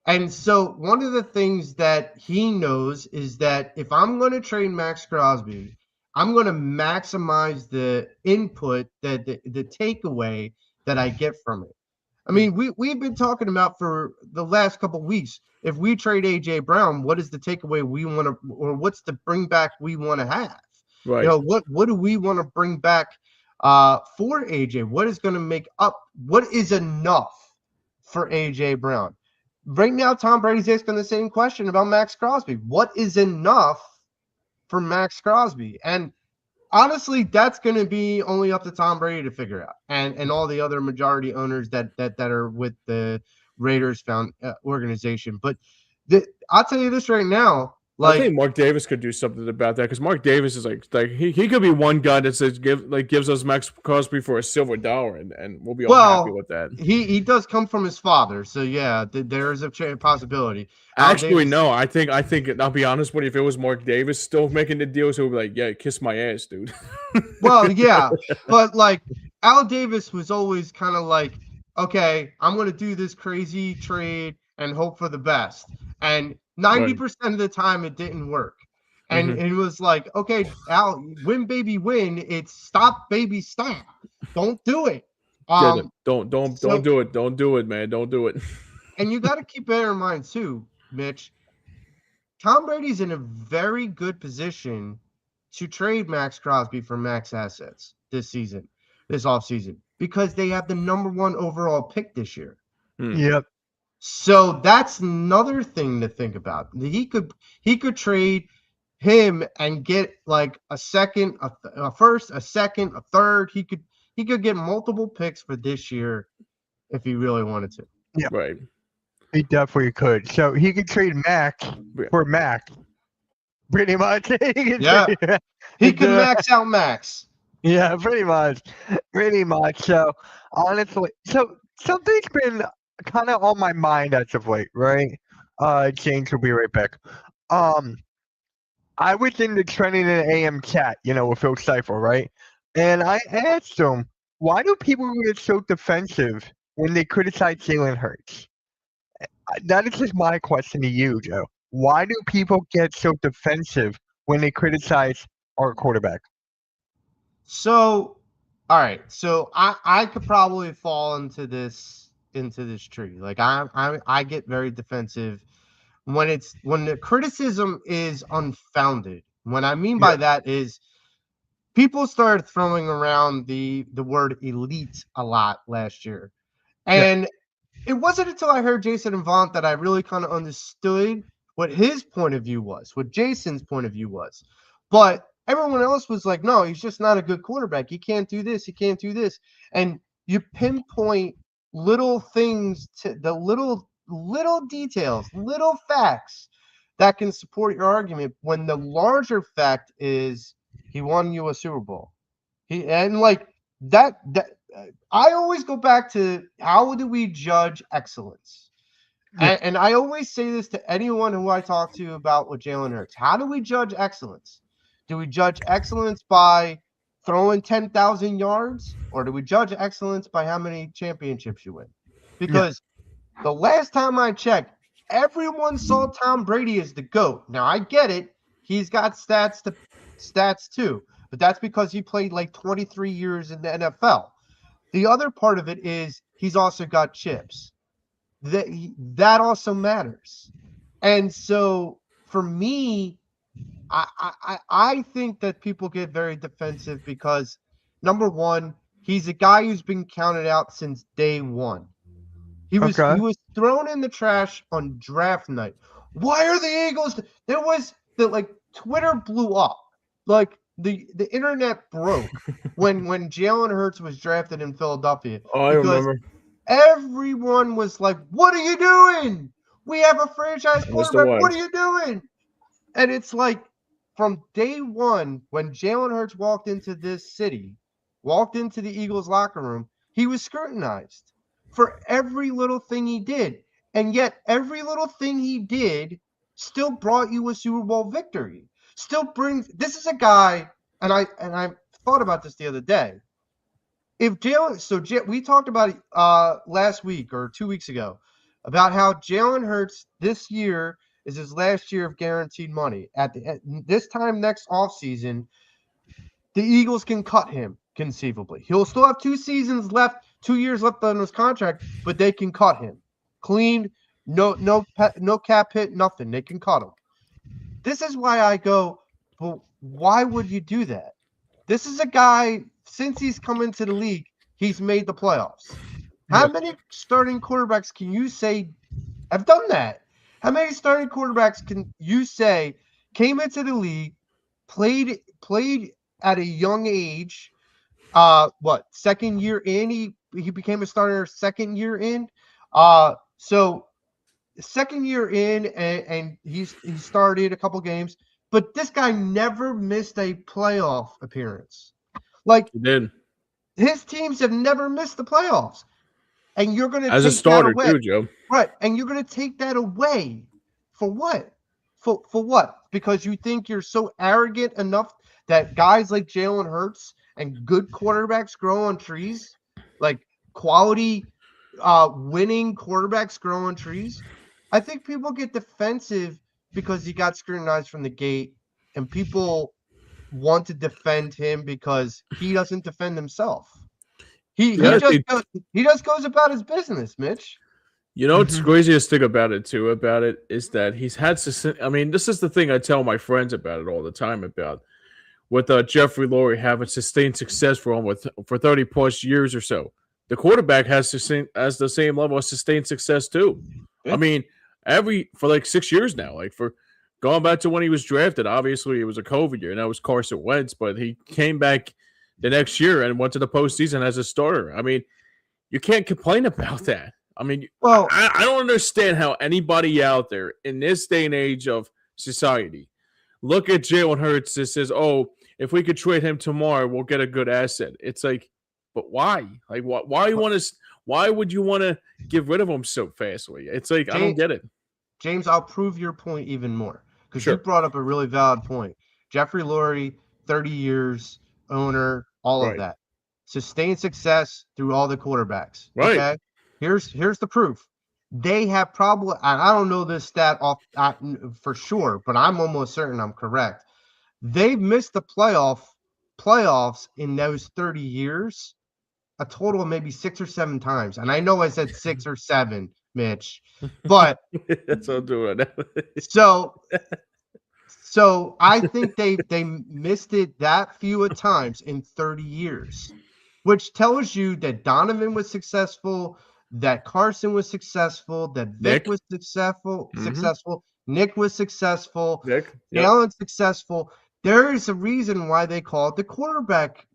B: And so one of the things that he knows is that if I'm going to trade Max Crosby, I'm going to maximize the input, that the takeaway that I get from it. I mean, we've been talking about for the last couple of weeks. If we trade A.J. Brown, what is the takeaway we want to, or what's the bring back we want to have?
C: Right.
B: You know, what do we want to bring back for A.J.? What is going to make up? What is enough for A.J. Brown? Right now, Tom Brady's asking the same question about Max Crosby. What is enough for Max Crosby? And honestly, that's going to be only up to Tom Brady to figure out, and all the other majority owners that are with the Raiders organization. But I'll tell you this right now. Like,
C: I think Mark Davis could do something about that, because Mark Davis is like he could be one guy that says gives us Max Crosby for a silver dollar, and we'll be all happy with that.
B: He does come from his father, so yeah, there is a possibility.
C: Actually, no, I think I'll be honest with you. If it was Mark Davis still making the deals, he would be like, "Yeah, kiss my ass, dude."
B: Well, yeah, but like Al Davis was always kind of like, okay, I'm going to do this crazy trade and hope for the best, and 90% of the time it didn't work. And it was like, okay, Al, win baby win. It's stop baby stop. Don't do it.
C: Don't do it. Don't do it, man. Don't do it.
B: And you got to keep that in mind too, Mitch. Tom Brady's in a very good position to trade Max Crosby for max assets this offseason, because they have the #1 overall pick this year.
A: Yep.
B: So that's another thing to think about. He could trade him and get like a second, a first, a second, a third. He could get multiple picks for this year if he really wanted to.
A: Yeah,
C: right.
A: He definitely could. So he could trade Max for Max, pretty much.
B: He could max out Max.
A: Yeah, pretty much. So honestly, so something's been kind of on my mind as of late, right? James will be right back. I was in the trending in AM chat, with Phil Cypher, right? And I asked him, why do people get so defensive when they criticize Jalen Hurts? That is just my question to you, Joe. Why do people get so defensive when they criticize our quarterback?
B: So, all right. So I could probably fall into this tree. Like I get very defensive when the criticism is unfounded. What I mean by
A: Yeah,
B: that is people started throwing around the word elite a lot last year.
A: yeah,
B: And it wasn't until I heard Jason Avant that I really kind of understood what his point of view was, what Jason's point of view was. But everyone else was like, no, he's just not a good quarterback. He can't do this. He can't do this. And you pinpoint little things to the little details, little facts that can support your argument when the larger fact is he won you a Super Bowl. He and like that I always go back to how do we judge excellence?
A: yeah,
B: And I always say this to anyone who I talk to about with Jalen Hurts. How do we judge excellence? Do we judge excellence by throwing 10,000 yards, or do we judge excellence by how many championships you win?
A: yeah,
B: Because the last time I checked, everyone saw Tom Brady as the GOAT. Now I get it. He's got stats too, but that's because he played like 23 years in the NFL. The other part of it is he's also got chips. That also matters. And so for me, I think that people get very defensive because number one, he's a guy who's been counted out since day one. He
A: okay,
B: was thrown in the trash on draft night. Why are the Eagles? There was the like Twitter blew up, like the internet broke when Jalen Hurts was drafted in Philadelphia
C: Oh, I
B: because
C: remember.
B: everyone was like, "What are you doing? We have a franchise
C: Mr.
B: quarterback. What
C: White.
B: are you doing?" And it's like from day one, when Jalen Hurts walked into this city, walked into the Eagles locker room, he was scrutinized for every little thing he did. And yet, every little thing he did still brought you a Super Bowl victory. Still brings this is a guy, and I thought about this the other day. If Jalen, we talked about it last week or 2 weeks ago about how Jalen Hurts this year is his last year of guaranteed money. At this time next offseason, the Eagles can cut him conceivably. He'll still have 2 seasons left, 2 years left on his contract, but they can cut him clean, no cap hit, nothing. They can cut him. This is why I go, well, why would you do that? This is a guy, since he's come into the league, he's made the playoffs. How
A: yeah,
B: many starting quarterbacks can you say have done that? How many starting quarterbacks can you say came into the league, played at a young age? Second year in, he became a starter second year in. So second year in, and he started a couple games, but this guy never missed a playoff appearance. Like
C: He did.
B: his teams have never missed the playoffs, and you're going to
C: As a
B: take that
C: starter,
B: away,
C: too, Joe.
B: right? And you're going to take that away for what? For what? Because you think you're so arrogant enough that guys like Jalen Hurts and good quarterbacks grow on trees, like quality winning quarterbacks grow on trees. I think people get defensive because he got scrutinized from the gate, and people want to defend him because he doesn't defend himself. He
C: Yeah,
B: he just he just goes about his business, Mitch.
C: you know what's
A: hmm
C: craziest thing about it too? About it is that he's had. I mean, this is the thing I tell my friends about it all the time. About with Jeffrey Lurie having sustained success for 30 plus years or so. The quarterback has the same level of sustained success too. I
B: Yeah.
C: mean, for like 6 years now, like for going back to when he was drafted, obviously it was a COVID year, and that was Carson Wentz, but he came back the next year and went to the postseason as a starter. I mean, you can't complain about that. I mean,
B: Well,
C: I don't understand how anybody out there in this day and age of society look at Jalen Hurts and says, "Oh, if we could trade him tomorrow, we'll get a good asset." It's like, but why? Like, why you want to? Why would you want to get rid of him so fastly? It's like I don't
B: James,
C: get it.
B: James, I'll prove your point even more because you
C: Sure.
B: brought up a really valid point. Jeffrey Lurie, 30 years, owner, all of
C: Right.
B: that. Sustained success through all the quarterbacks.
C: Right.
B: Okay. Here's the proof. They have probably, I don't know this stat for sure, but I'm almost certain I'm correct. They've missed the playoffs in those 30 years a total of maybe 6 or 7 times. And I know I said 6 or 7, Mitch, but
C: That's what I'm doing.
B: so I think they missed it that few of times in 30 years, which tells you that Donovan was successful, that Carson was successful, that Vic
C: Nick.
B: was successful,
C: Mhm.
B: Nick was successful,
C: Nick. Yep.
B: Jalen successful. There is a reason why they call it the quarterback,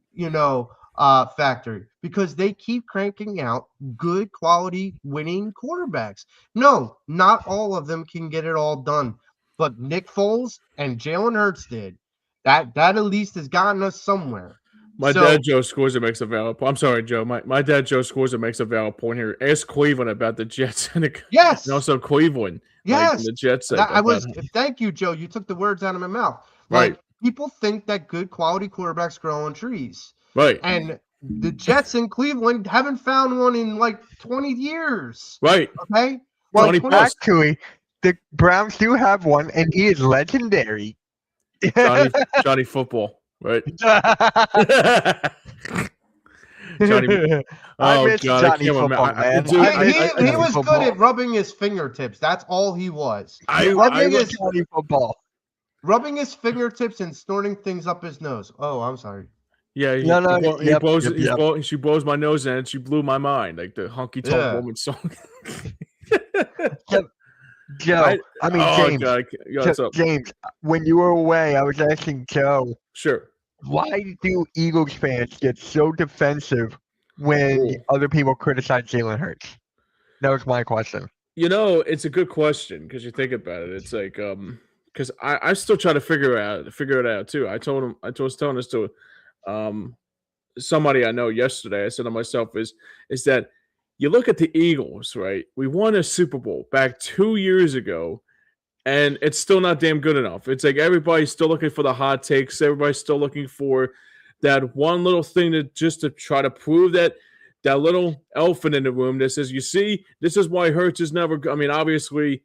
B: factory, because they keep cranking out good quality winning quarterbacks. No, not all of them can get it all done, but Nick Foles and Jalen Hurts did. That at least has gotten us somewhere.
C: My
B: So-
C: dad Joe scores and makes a valid point. I'm sorry, Joe. My dad Joe scores and makes a valid point here. Ask Cleveland about the Jets and
B: Yes.
C: also Cleveland.
B: Yes.
C: Like, the Jets.
B: Thank you, Joe. You took the words out of my mouth.
C: Right.
B: Like, people think that good quality quarterbacks grow on trees.
C: Right.
B: And the Jets in Cleveland haven't found one in like 20 years.
C: Right.
B: Okay.
A: Well,
C: 20 plus.
A: actually, the Browns do have one, and he is legendary.
C: Johnny Football. Right.
A: Johnny. I miss
C: God,
A: Johnny
C: can't
A: Football,
C: remember.
A: man.
C: Dude,
B: He was good
A: football.
B: at rubbing his fingertips. That's all he was.
C: I
A: Johnny Football.
B: Rubbing his fingertips and snorting things up his nose. Oh, I'm sorry.
C: Yeah, she blows my nose in and she blew my mind, like the honky tonk woman song.
A: Joe, James.
C: God. What's up?
A: James, when you were away, I was asking Joe,
C: Sure.
A: why do Eagles fans get so defensive when other people criticize Jalen Hurts? That was my question.
C: It's a good question because you think about it. It's like, because I still try to figure it out too. I was telling this to somebody I know yesterday. I said to myself, is that you look at the Eagles, right? We won a Super Bowl back 2 years ago, and it's still not damn good enough. It's like everybody's still looking for the hot takes. Everybody's still looking for that one little thing to try to prove that little elephant in the room that says, you see, this is why Hurts is never. I mean, obviously,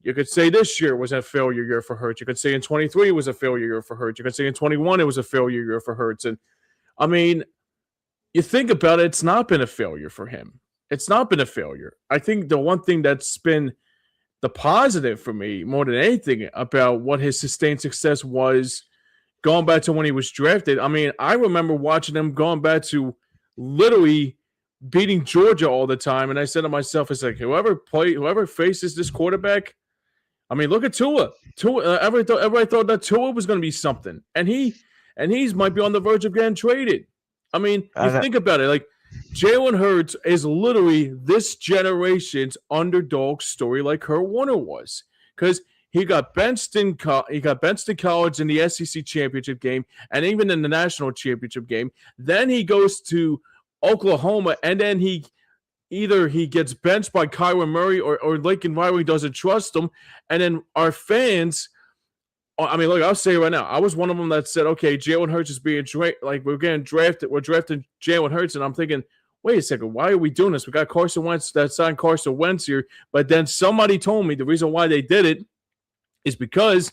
C: you could say this year was a failure year for Hurts. You could say in 23 it was a failure year for Hurts. You could say in 21 it was a failure year for Hurts. And I mean, you think about it, it's not been a failure for him. It's not been a failure. I think the one thing that's been the positive for me more than anything about what his sustained success was going back to when he was drafted. I mean, I remember watching him going back to literally beating Georgia all the time. And I said to myself, it's like, whoever faces this quarterback, I mean, look at Tua. Everybody thought that Tua was going to be something. And he's might be on the verge of getting traded. I mean, think about it. Like, Jalen Hurts is literally this generation's underdog story, like Kurt Warner was, because he got benched in college in the SEC championship game, and even in the national championship game. Then he goes to Oklahoma, and then he gets benched by Kyler Murray or Lincoln Riley doesn't trust him, and then our fans. I mean, look, I'll say right now, I was one of them that said, okay, Jalen Hurts is being like we're getting drafted. We're drafting Jalen Hurts, and I'm thinking, wait a second, why are we doing this? We got Carson Wentz that signed Carson Wentz here, but then somebody told me the reason why they did it is because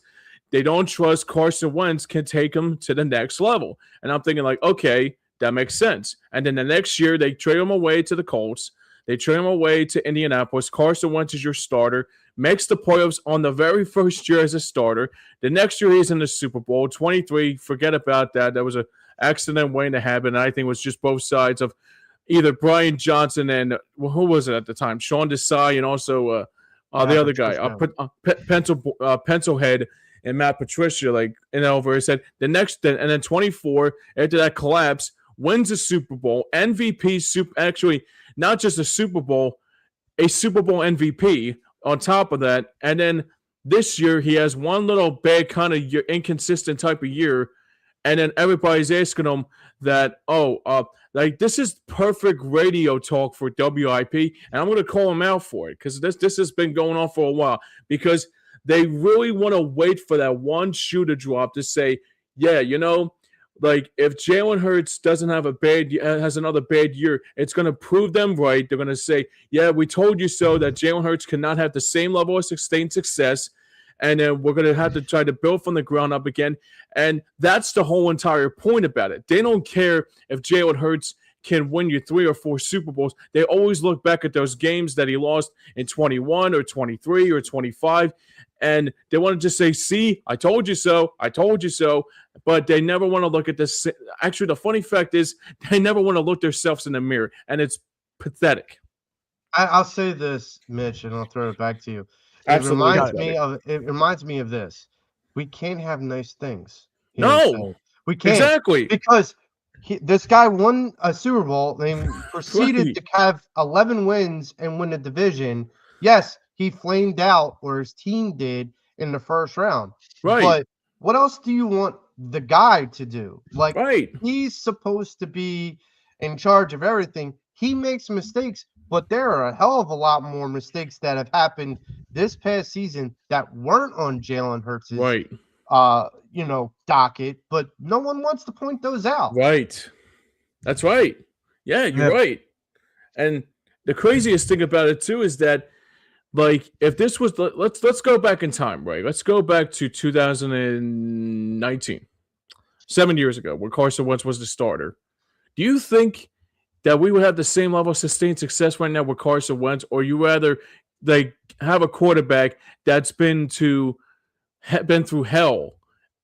C: they don't trust Carson Wentz can take him to the next level. And I'm thinking like, okay, that makes sense. And then the next year they trade him away to the Colts. They trade him away to Indianapolis. Carson Wentz is your starter. Makes the playoffs on the very first year as a starter. The next year he's in the Super Bowl. 23, forget about that. That was an accident waiting to happen. And I think it was just both sides of either Brian Johnson and who was it at the time? Sean Desai and also the other guy, Pencilhead and Matt Patricia. Like, over he said and then 24 after that collapse wins a Super Bowl MVP. Actually, not just a Super Bowl MVP. On top of that, and then this year he has one little bad kind of inconsistent type of year, and then everybody's asking him that, like this is perfect radio talk for WIP, and I'm going to call him out for it because this has been going on for a while because they really want to wait for that one shoe to drop to say, yeah, like if Jalen Hurts doesn't have has another bad year, it's going to prove them right. They're going to say, "Yeah, we told you so." That Jalen Hurts cannot have the same level of sustained success, and then we're going to have to try to build from the ground up again. And that's the whole entire point about it. They don't care if Jalen Hurts can win you 3 or 4 Super Bowls. They always look back at those games that he lost in 21 or 23 or 25. And they want to just say, "See, I told you so. I told you so." But they never want to look at this. Actually, the funny fact is they never want to look themselves in the mirror. And it's pathetic.
B: I'll say this, Mitch, and I'll throw it back to you.
C: Absolutely.
B: It reminds me of this. We can't have nice things.
C: No,
B: we can't.
C: Exactly.
B: Because this guy won a Super Bowl and proceeded to have 11 wins and win a division. Yes, he flamed out, or his team did, in the first round.
C: Right.
B: But what else do you want the guy to do? Like,
C: right.
B: He's supposed to be in charge of everything. He makes mistakes, but there are a hell of a lot more mistakes that have happened this past season that weren't on Jalen Hurts'
C: right.
B: Docket, but no one wants to point those out.
C: Right. That's right. Yeah, you're right. And the craziest thing about it too is that, like, if this was let's go back in time, right? Let's go back to 2019, 7 years ago, where Carson Wentz was the starter. Do you think that we would have the same level of sustained success right now with Carson Wentz, or you rather like have a quarterback that's been through hell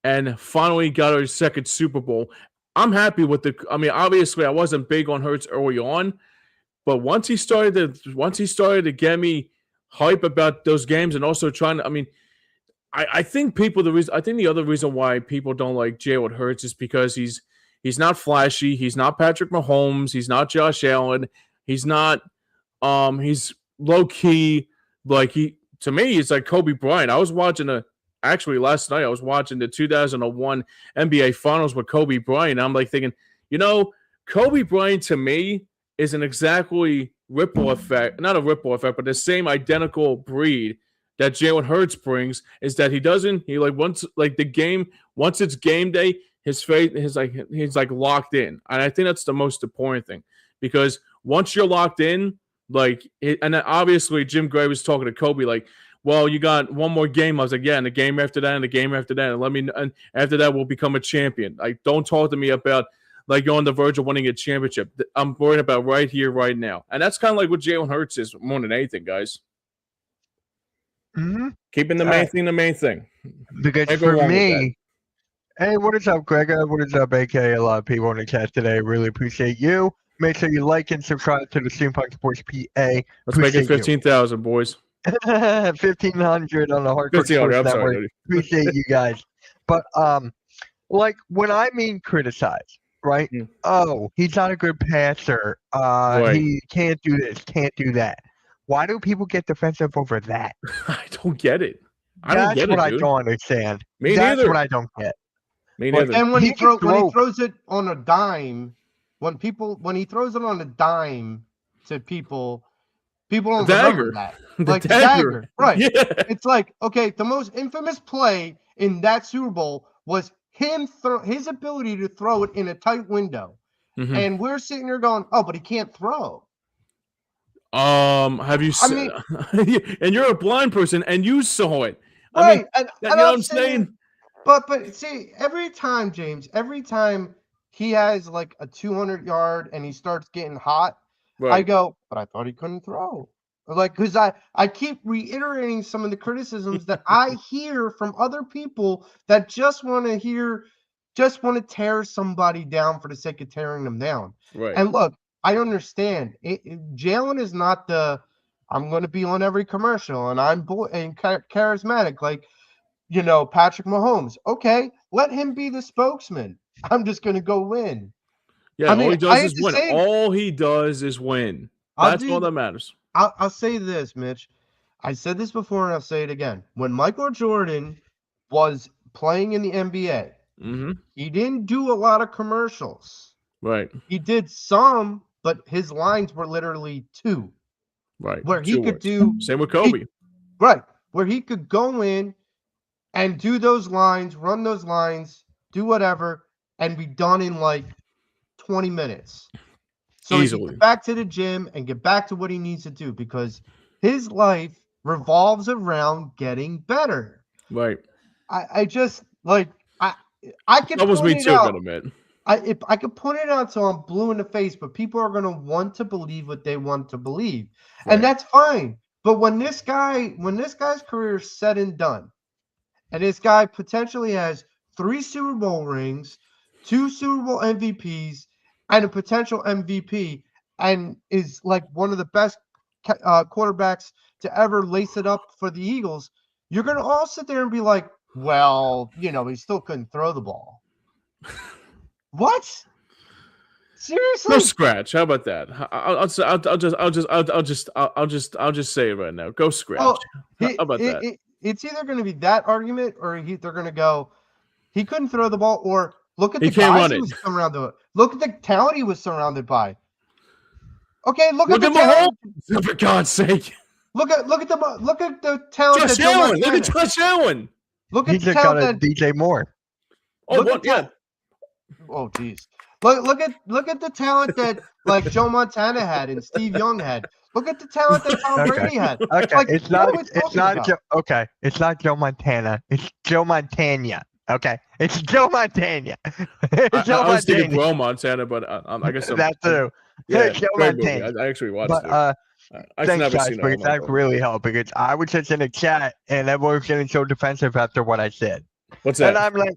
C: and finally got our second Super Bowl? I'm happy with obviously I wasn't big on Hurts early on, but once he started to get me hype about those games, and also trying to, I think the other reason why people don't like Jalen Hurts is because he's not flashy, he's not Patrick Mahomes, he's not Josh Allen, he's not he's low key. Like, to me, he's like Kobe Bryant. I was watching last night I was watching the 2001 NBA Finals with Kobe Bryant. I'm like thinking, Kobe Bryant to me isn't exactly ripple effect, not a ripple effect, but the same identical breed that Jalen Hurts brings. Is that once it's game day, he's like locked in. And I think that's the most important thing, because once you're locked in, and then obviously Jim Gray was talking to Kobe like, "Well, you got one more game." I was like, "Yeah, and the game after that, and the game after that, and after that, we'll become a champion." Like, don't talk to me about like you're on the verge of winning a championship. I'm worried about right here, right now, and that's kind of like what Jalen Hurts is more than anything, guys.
A: Mm-hmm.
C: Keeping the main thing the main thing.
A: Because for me, hey, what is up, Gregor? What is up, AK? A lot of people in the chat today. Really appreciate you. Make sure you like and subscribe to the Steampunk Sports PA.
C: Let's make it 15,000, boys.
A: 1,500 on the Hardcore Sports Network. Appreciate you guys. But like when I mean criticize, right? Oh, he's not a good passer. He can't do this, can't do that. Why do people get defensive over that?
C: I don't get it.
A: That's what I don't understand. That's what I don't get.
C: Me neither.
B: And when he throws it on a dime, when he throws it on a dime to people don't remember that. Like the dagger. Right. Yeah. It's like, okay, the most infamous play in that Super Bowl was his ability to throw it in a tight window. Mm-hmm. And we're sitting there going, "Oh, but he can't throw."
C: Have you seen? And you're a blind person, and you saw it.
B: Right.
C: You know what I'm saying?
B: But see, every time he has like a 200-yard and he starts getting hot, I go, "But I thought he couldn't throw." Like, because I keep reiterating some of the criticisms that I hear from other people that just want to tear somebody down for the sake of tearing them down.
C: Right.
B: And look, I understand. Jalen is not I'm going to be on every commercial and I'm charismatic like, Patrick Mahomes. Okay, let him be the spokesman. I'm just going to go win.
C: Yeah, all he does is win. All he does is win. That's all that matters.
B: I'll say this, Mitch. I said this before and I'll say it again. When Michael Jordan was playing in the NBA, he didn't do a lot of commercials.
C: Right.
B: He did some, but his lines were literally 2.
C: Right.
B: Where he could do.
C: Same with Kobe.
B: Where he could go in and do those lines, run those lines, do whatever, and be done in like 20 minutes. So he can
C: Easily.
B: get back to the gym and get back to what he needs to do because his life revolves around getting better.
C: Right.
B: I just like I can
C: That was
B: point
C: me
B: it
C: too,
B: out.
C: gonna admit.
B: If I could point it out so I'm blue in the face, but people are gonna want to believe what they want to believe.
C: Right.
B: And that's fine. But when this guy's career is said and done, and this guy potentially has 3 Super Bowl rings, 2 Super Bowl MVPs, and a potential MVP, and is like one of the best quarterbacks to ever lace it up for the Eagles, you're going to all sit there and be like, well, he still couldn't throw the ball. What? Seriously?
C: Go scratch. How about that? I'll just say it right now. Go scratch.
B: Oh,
C: How about that?
B: It's either going to be that argument or they're going to go, he couldn't throw the ball, or look at
C: He
B: the
C: can't
B: guys
C: run
B: he
C: it.
B: was surrounded with. Look at the talent he was surrounded by. Okay, look at
C: Look
B: the
C: at
B: talent.
C: Mahomes, for God's sake.
B: Look at the talent.
C: Josh
B: that Joe
C: Allen. Look at
B: Montana-
C: Josh Allen.
B: Look
A: He
B: at the
A: just
B: talent
A: got a
B: that.
A: DJ Moore.
C: Oh,
B: Look
C: what?
B: at
C: Yeah.
B: that. Oh, geez. Look at the talent that like Joe Montana had and Steve Young had. Look at the talent that Tom
A: Okay.
B: Brady had.
A: Okay,
B: Like,
A: it's
B: what
A: not.
B: are we
A: It's
B: talking
A: not.
B: about?
A: Okay, it's not Joe Montana. It's Joe Montana. Okay, it's Joe Montana. It's Joe
C: I was thinking
A: Montana.
C: Bro Montana, but I guess I'm,
A: That too.
C: yeah,
A: Joe
C: great movie.
A: Montana.
C: I actually watched
A: But
C: it. I've
A: thanks
C: never
A: guys
C: seen it.
A: because that really helped because I was just in a chat and everyone was getting so defensive after what I said.
C: What's
A: And
C: that?
A: I'm like,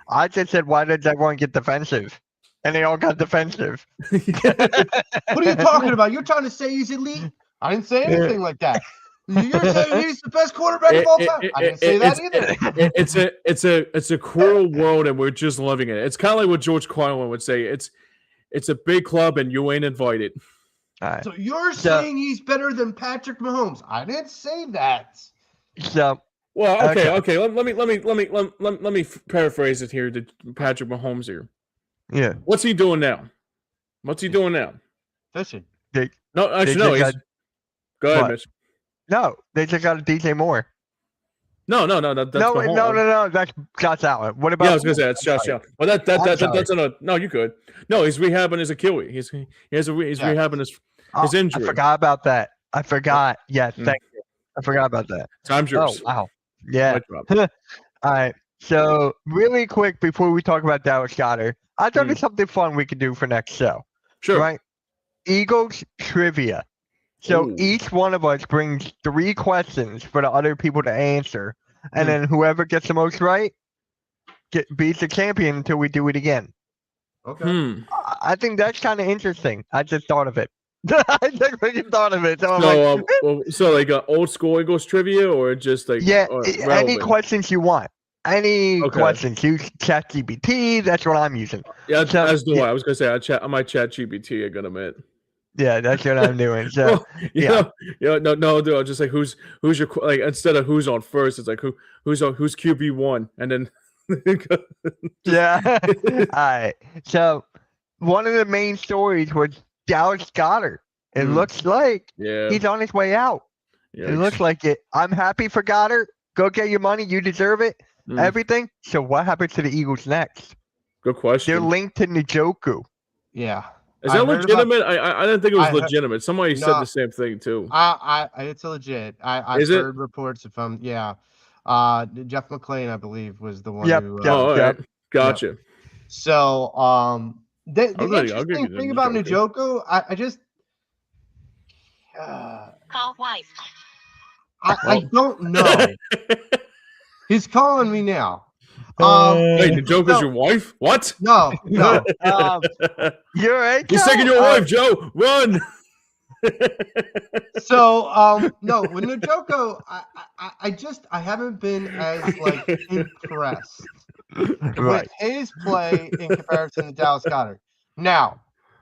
A: I just said, why did everyone get defensive? And they all got defensive.
B: What are you talking about? You're trying to say he's elite? I didn't say anything like that. You're saying he's the best quarterback of all time. I didn't say that either.
C: It's a cruel world, and we're just living in it. It's kind of like what George Carlin would say. It's a big club, and you ain't invited.
A: All right.
B: So you're saying he's better than Patrick Mahomes? I didn't say that.
A: So
C: Well, okay. Let me paraphrase it here to Patrick Mahomes here.
A: yeah,
C: What's he doing now?
B: Fishing.
C: No, actually,
A: They
C: no.
A: just
C: Go ahead,
A: what?
C: Mitch.
A: no, they just got a DJ Moore.
C: No. That's
A: No,
C: Mahomes.
A: that's Josh Allen. What about?
C: Yeah, I was gonna say that's Josh Allen. Well, that's
A: sorry.
C: no. You could. No, he's rehabbing his Achilles. He's rehabbing his injury.
A: I forgot about that. I forgot. Yes,
C: Mm.
A: thank you. I forgot about that.
C: Time's yours.
A: Oh wow. Yeah.
C: Mic drop.
A: All right. So really quick before we talk about Dallas Goedert, I thought there's something fun we could do for next show.
C: Sure.
A: Right? Eagles trivia. So
C: Ooh.
A: each one of us brings 3 questions for the other people to answer, and
B: Hmm.
A: then whoever gets the most right beats the champion until we do it again.
B: Okay.
A: I think that's kind of interesting. I just thought of it. I just freaking thought of it. So I'm like,
C: So like old school Eagles trivia, or just like
A: yeah,
C: relevant?
A: any questions you want. Any
C: Okay.
A: questions. Use ChatGPT. That's what I'm using.
C: Yeah,
A: So,
C: as do
A: yeah.
C: I. I was gonna say I might chat GPT. I gotta admit.
A: Yeah, that's what I'm doing. So
C: Well,
A: yeah.
C: no, dude. I'm just like who's your like instead of who's on first, it's like who's QB1, and then
A: yeah. All right. So one of the main stories was Dallas Goedert. It looks like
C: yeah,
A: he's on his way out.
C: yeah.
A: It looks like it. I'm happy for Goddard. Go get your money. You deserve it. Everything. So what happens to the Eagles next?
C: Good question.
A: They're linked to Njoku.
B: Yeah.
C: Is that legitimate? I didn't think it was legitimate. Somebody said
B: No.
C: the same thing too.
B: It's legit. I've
C: Is it?
B: heard reports from Jeff McClain, I believe, was the one
A: Yep,
B: who.
A: yep.
C: All right, gotcha.
B: So the
C: I'll give
B: interesting
C: you
B: thing about
C: Njoku.
B: Njoku, I just
E: Call wife.
B: I don't know. He's calling me now.
C: Wait, Njoku's
B: no.
C: your wife? What?
B: No.
A: You're right.
C: He's taking your wife, Joe. Run.
B: So no, with Njoku, I haven't been as like impressed
A: Right.
B: with his play in comparison to Dallas Goedert. Now,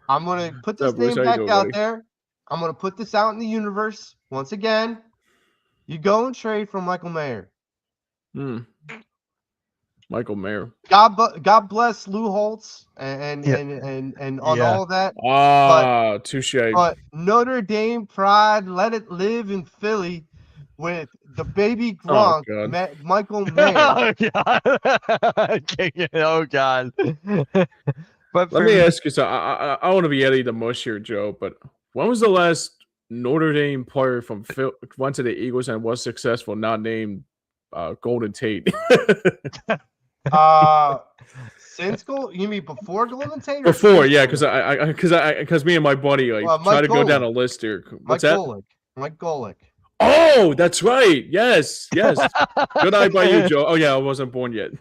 B: I'm gonna put this
C: Bruce,
B: name
C: how you
B: back
C: doing,
B: out
C: buddy?
B: there. I'm gonna put this out in the universe once again. You go and trade for Michael Mayer.
C: Michael Mayer.
B: God bless Lou Holtz and
A: Yeah.
B: and on
A: Yeah.
B: all of that.
C: Touche.
B: But Notre Dame pride, let it live in Philly with the baby Gronk
C: God.
B: met Michael Mayer.
A: Oh God. But
C: Let me ask you. So I want to be Eddie the Mush here, Joe. But when was the last Notre Dame player from went to the Eagles and was successful, not named Golden Tate?
B: Since you mean before Golden Tate?
C: Before, yeah, because me and my buddy try to go down a list here. What's that?
B: Mike Golick.
C: Oh, that's right. Yes. Good eye by you, Joe. Oh yeah, I wasn't born yet.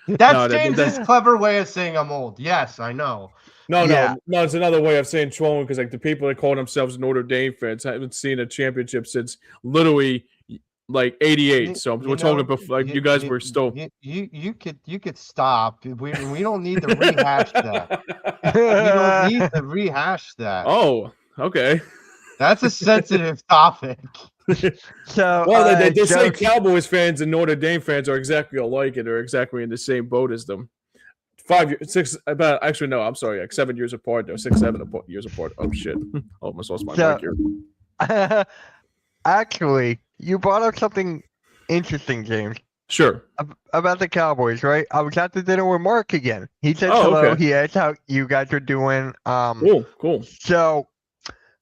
B: That's James's clever way of saying I'm old. Yes, I know.
C: No, it's another way of saying trolling because the people that call themselves Notre Dame fans haven't seen a championship since literally '88. So we're talking before you guys were still.
B: You could stop. We don't need to rehash that. We don't need to rehash that.
C: Oh, okay.
B: That's a sensitive topic.
A: So,
C: they say Cowboys fans and Notre Dame fans are exactly alike and are exactly in the same boat as them. 5 years, 6. Actually, no. I'm sorry. 7 years apart. Though 6, 7 years apart. Oh shit! Almost lost my mic here.
A: Actually, you brought up something interesting, James.
C: Sure.
A: About the Cowboys, right? I was at the dinner with Mark again. He said hello. Okay. He asked how you guys are doing.
C: Cool.
A: So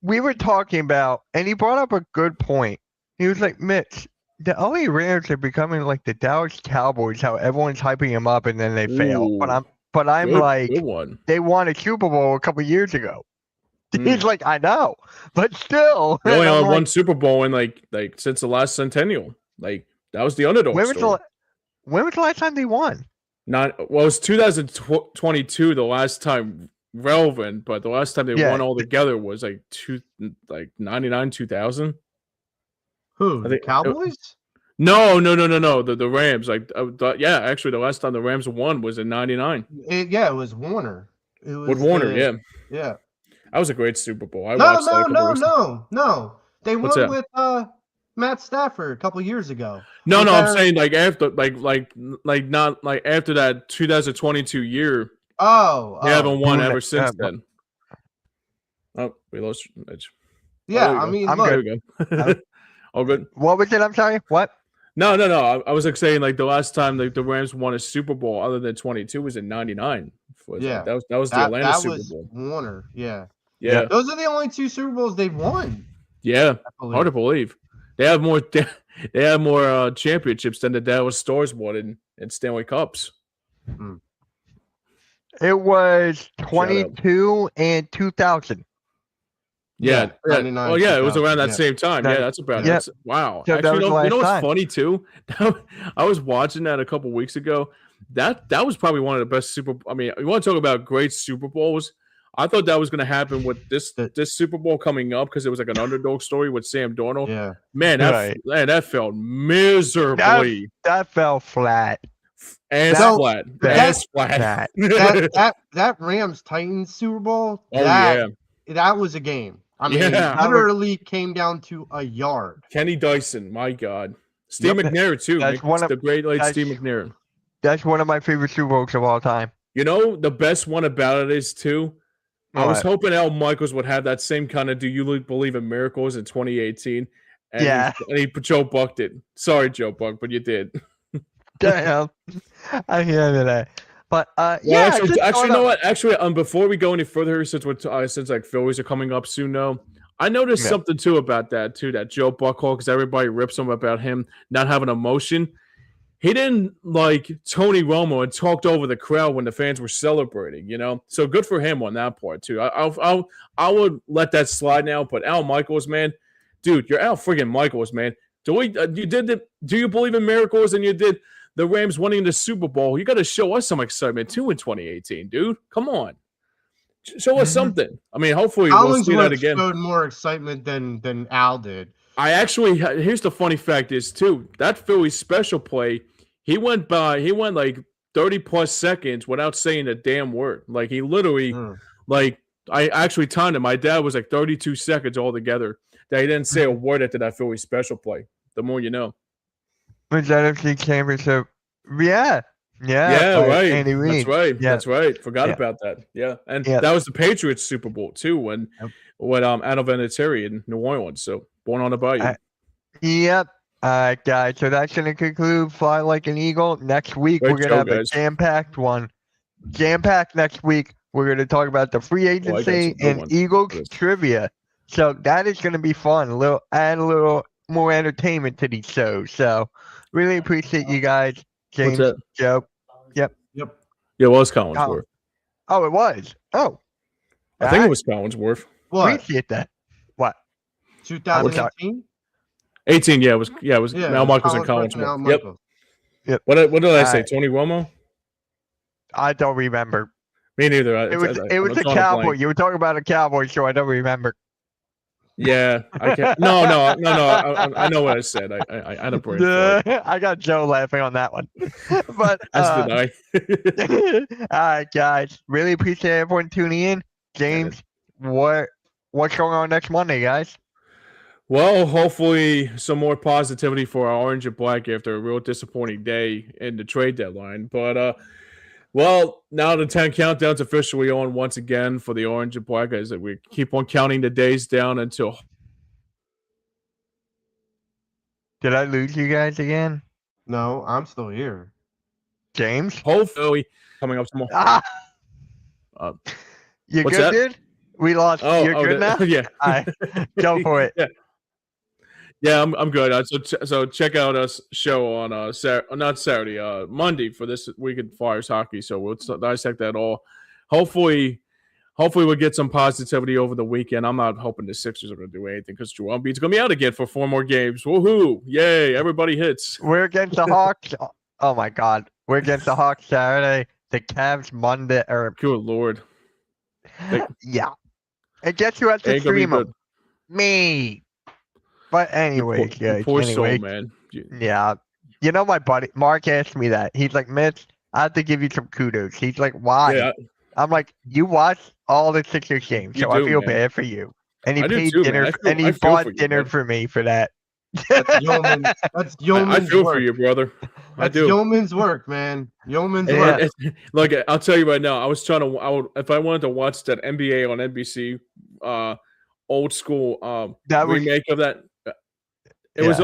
A: we were talking about, and he brought up a good point. He was like, Mitch, the LA Rams are becoming like the Dallas Cowboys, how everyone's hyping them up and then they fail. But I'm like, they won a Super Bowl a couple years ago. He's like, I know, but still.
C: They only won one Super Bowl in like since the last centennial. Like that was the underdog story.
A: When was the last time they won?
C: It was 2022 the last time relevant, but the last time they won all together was like 99, 2000.
B: Who? The Cowboys?
C: No. The Rams. Actually, the last time the Rams won was in '99.
B: It was Warner. It was
C: with Warner.
B: Yeah.
C: That was a great Super Bowl.
B: No. They won with Matt Stafford a couple years ago.
C: No, I'm saying after not after that 2022 year. They haven't won ever since then. Oh, we lost Mitch.
B: Yeah, I mean,
C: look. All good.
A: What was it? I'm sorry. What?
C: No. I was saying the last time the Rams won a Super Bowl other than 22 was in '99. That was the Atlanta Super Bowl.
B: Warner. Yeah.
C: Those
B: are the only 2 Super Bowls they've won.
C: Yeah, hard to believe. They have more. They have more championships than the Dallas Stars won in Stanley Cups.
A: It was 22 and 2000.
C: Yeah. Oh, yeah. It was around that same time. That's about it. Wow.
A: So
C: actually, you know what's funny too? I was watching that a couple weeks ago. That was probably one of the best Super. I mean, you want to talk about great Super Bowls? I thought that was going to happen with this Super Bowl coming up because it was like an underdog story with Sam Darnold.
B: Yeah,
C: man, that felt miserably.
A: That fell flat.
C: Flat.
B: That Rams Titans Super Bowl. That was a game. I mean, literally came down to a yard.
C: Kenny Dyson, my God. Steve McNair too. That's the great late Steve McNair.
A: That's one of my favorite Super Bowls of all time.
C: You know, the best one about it is too. I was hoping Al Michaels would have that same kind of "Do you believe in miracles" in 2018, and he Joe Buck did. Sorry, Joe Buck, but you did.
A: Damn, I hear that. But
C: actually, you know what? Actually, before we go any further, since Phillies are coming up soon, though, I noticed something too about that too. That Joe Buck call, because everybody rips him about him not having emotion. He didn't like Tony Romo and talked over the crowd when the fans were celebrating, you know? So good for him on that part, too. I would let that slide now, but Al Michaels, man, dude, you're Al friggin' Michaels, man. Do you believe in miracles and you did the Rams winning the Super Bowl? You got to show us some excitement, too, in 2018, dude. Come on. Show us something. I mean, hopefully we'll see that again.
B: Showed more excitement than Al did.
C: Here's the funny fact is, too, that Philly special play, he went like 30 plus seconds without saying a damn word. Like he literally, I actually timed him. My dad was like 32 seconds altogether that he didn't say a word after that Philly special play. The more you know.
A: Was that NFC Championship? Yeah,
C: right.
A: Andy Reid.
C: That's right. Forgot about that. Yeah, and that was the Patriots Super Bowl too. When with Anna Vinatieri in New Orleans. So born on the bayou.
A: Yep. All right, guys. So that's going to conclude Fly Like an Eagle. Next week,
C: Great
A: we're going
C: show,
A: to have
C: guys.
A: a jam-packed one. Jam-packed next week. We're going to talk about the free
C: Oh, I got
A: agency
C: some good
A: and
C: ones
A: Eagles
C: for this.
A: trivia. So that is going to be fun. Add a little more entertainment to these shows. So really appreciate you guys, James,
C: that?
A: Joe.
B: Yep.
C: Yeah, it was Collinsworth.
A: Oh, it was. Oh,
C: I think it was Collinsworth.
B: What?
A: appreciate that. What?
B: 2018?
C: 18, yeah, it was
B: Yeah,
C: Al
B: it was
C: Michaels and
B: Collinsworth and Al
C: Collinsworth. Yep.
B: Michaels.
C: What did I say?
A: Alright.
C: Tony Romo?
A: I don't remember.
C: Me neither.
A: It was a cowboy. You were talking about a cowboy show. I don't remember.
C: Yeah, I can't. No. I know what I said. I had a brain fart.
A: I got Joe laughing on that one. But
C: As did I.
A: all right, guys. Really appreciate everyone tuning in. James, what's going on next Monday, guys?
C: Well, hopefully some more positivity for our orange and black after a real disappointing day in the trade deadline. But well, now the 10 countdown's officially on once again for the orange and black as we keep on counting the days down until.
A: Did I lose you guys again?
B: No, I'm still here.
A: James?
C: Hopefully coming up tomorrow.
A: Ah! You
C: What's
A: good,
C: that?
A: dude? We lost. You're good now?
C: Yeah.
A: All right. Go for it.
C: Yeah, I'm good. So check out us show on not Saturday, Monday for this week in Flyers hockey. So we'll dissect that all. Hopefully we'll get some positivity over the weekend. I'm not hoping the Sixers are going to do anything because Joel Embiid's going to be out again for 4 more games. Woohoo! Yay! Everybody hits.
A: We're against the Hawks. Oh my God, we're against the Hawks Saturday. The Cavs Monday. Or
C: Good Lord.
A: yeah. And guess who has to
C: Ain't gonna be
A: stream them?
C: good.
A: Me. But anyways,
C: Your
A: guys.
C: poor soul,
A: Anyway,
C: man.
A: yeah. You know, my buddy Mark asked me that. He's like, Mitch, I have to give you some kudos. He's like, why?
C: Yeah,
A: I'm like, you watched all the Sixers games,
C: You
A: so I
C: do,
A: feel
C: man.
A: bad for you. And he
C: I do
A: paid
C: too, man.
A: dinner,
C: I feel-
A: and he
C: I feel
A: bought
C: for you,
A: dinner
C: bud.
A: for me for that.
B: That's yeoman's
C: I feel
B: work.
C: for you, brother. I
B: That's
C: do.
B: yeoman's work, man. Yeoman's
C: And-
B: work.
C: Look, I'll tell you right now. I was trying to. If I wanted to watch that NBA on NBC, old school
A: That was
C: remake of that, it was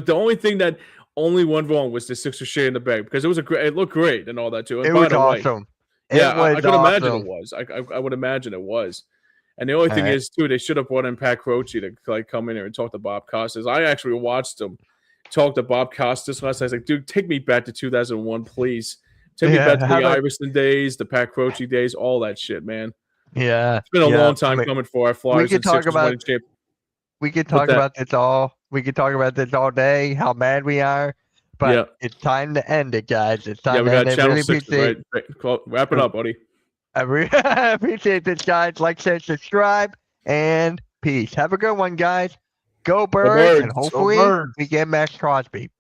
C: the only thing that only went wrong was the Sixers shit in the bag because it looked great and all that too. And
A: it
C: by
A: was
C: the way,
A: awesome.
C: yeah,
A: It was
C: I could imagine
A: awesome.
C: it was. I would imagine it was. And the only thing
A: Alright.
C: is too, they should have brought in Pat Croce to like come in here and talk to Bob Costas. I actually watched him talk to Bob Costas last night. I was like, dude, take me back to 2001, please. Take me
A: Yeah,
C: back to
A: how
C: the
A: about-
C: Iverson days, the Pat Croce days, all that shit, man.
A: Yeah.
C: It's been a
A: yeah.
C: long time
A: I mean,
C: coming for our Flyers
A: could
C: and
A: talk
C: Sixers
A: about-
C: winning champ.
A: We could
C: What's
A: talk
C: that?
A: about this all. We could talk about this all day. How mad we are, but
C: Yeah.
A: it's time to end it, guys. It's time
C: Yeah, we
A: to end
C: got
A: it.
C: Channel
A: Really
C: 6,
A: appreciate.
C: right? Wrap it up, buddy.
A: I appreciate this, guys. Like, share, subscribe, and peace. Have a good one, guys. Go Birds, and
C: Birds. Go
A: hopefully
B: Birds.
A: we get Max Crosby.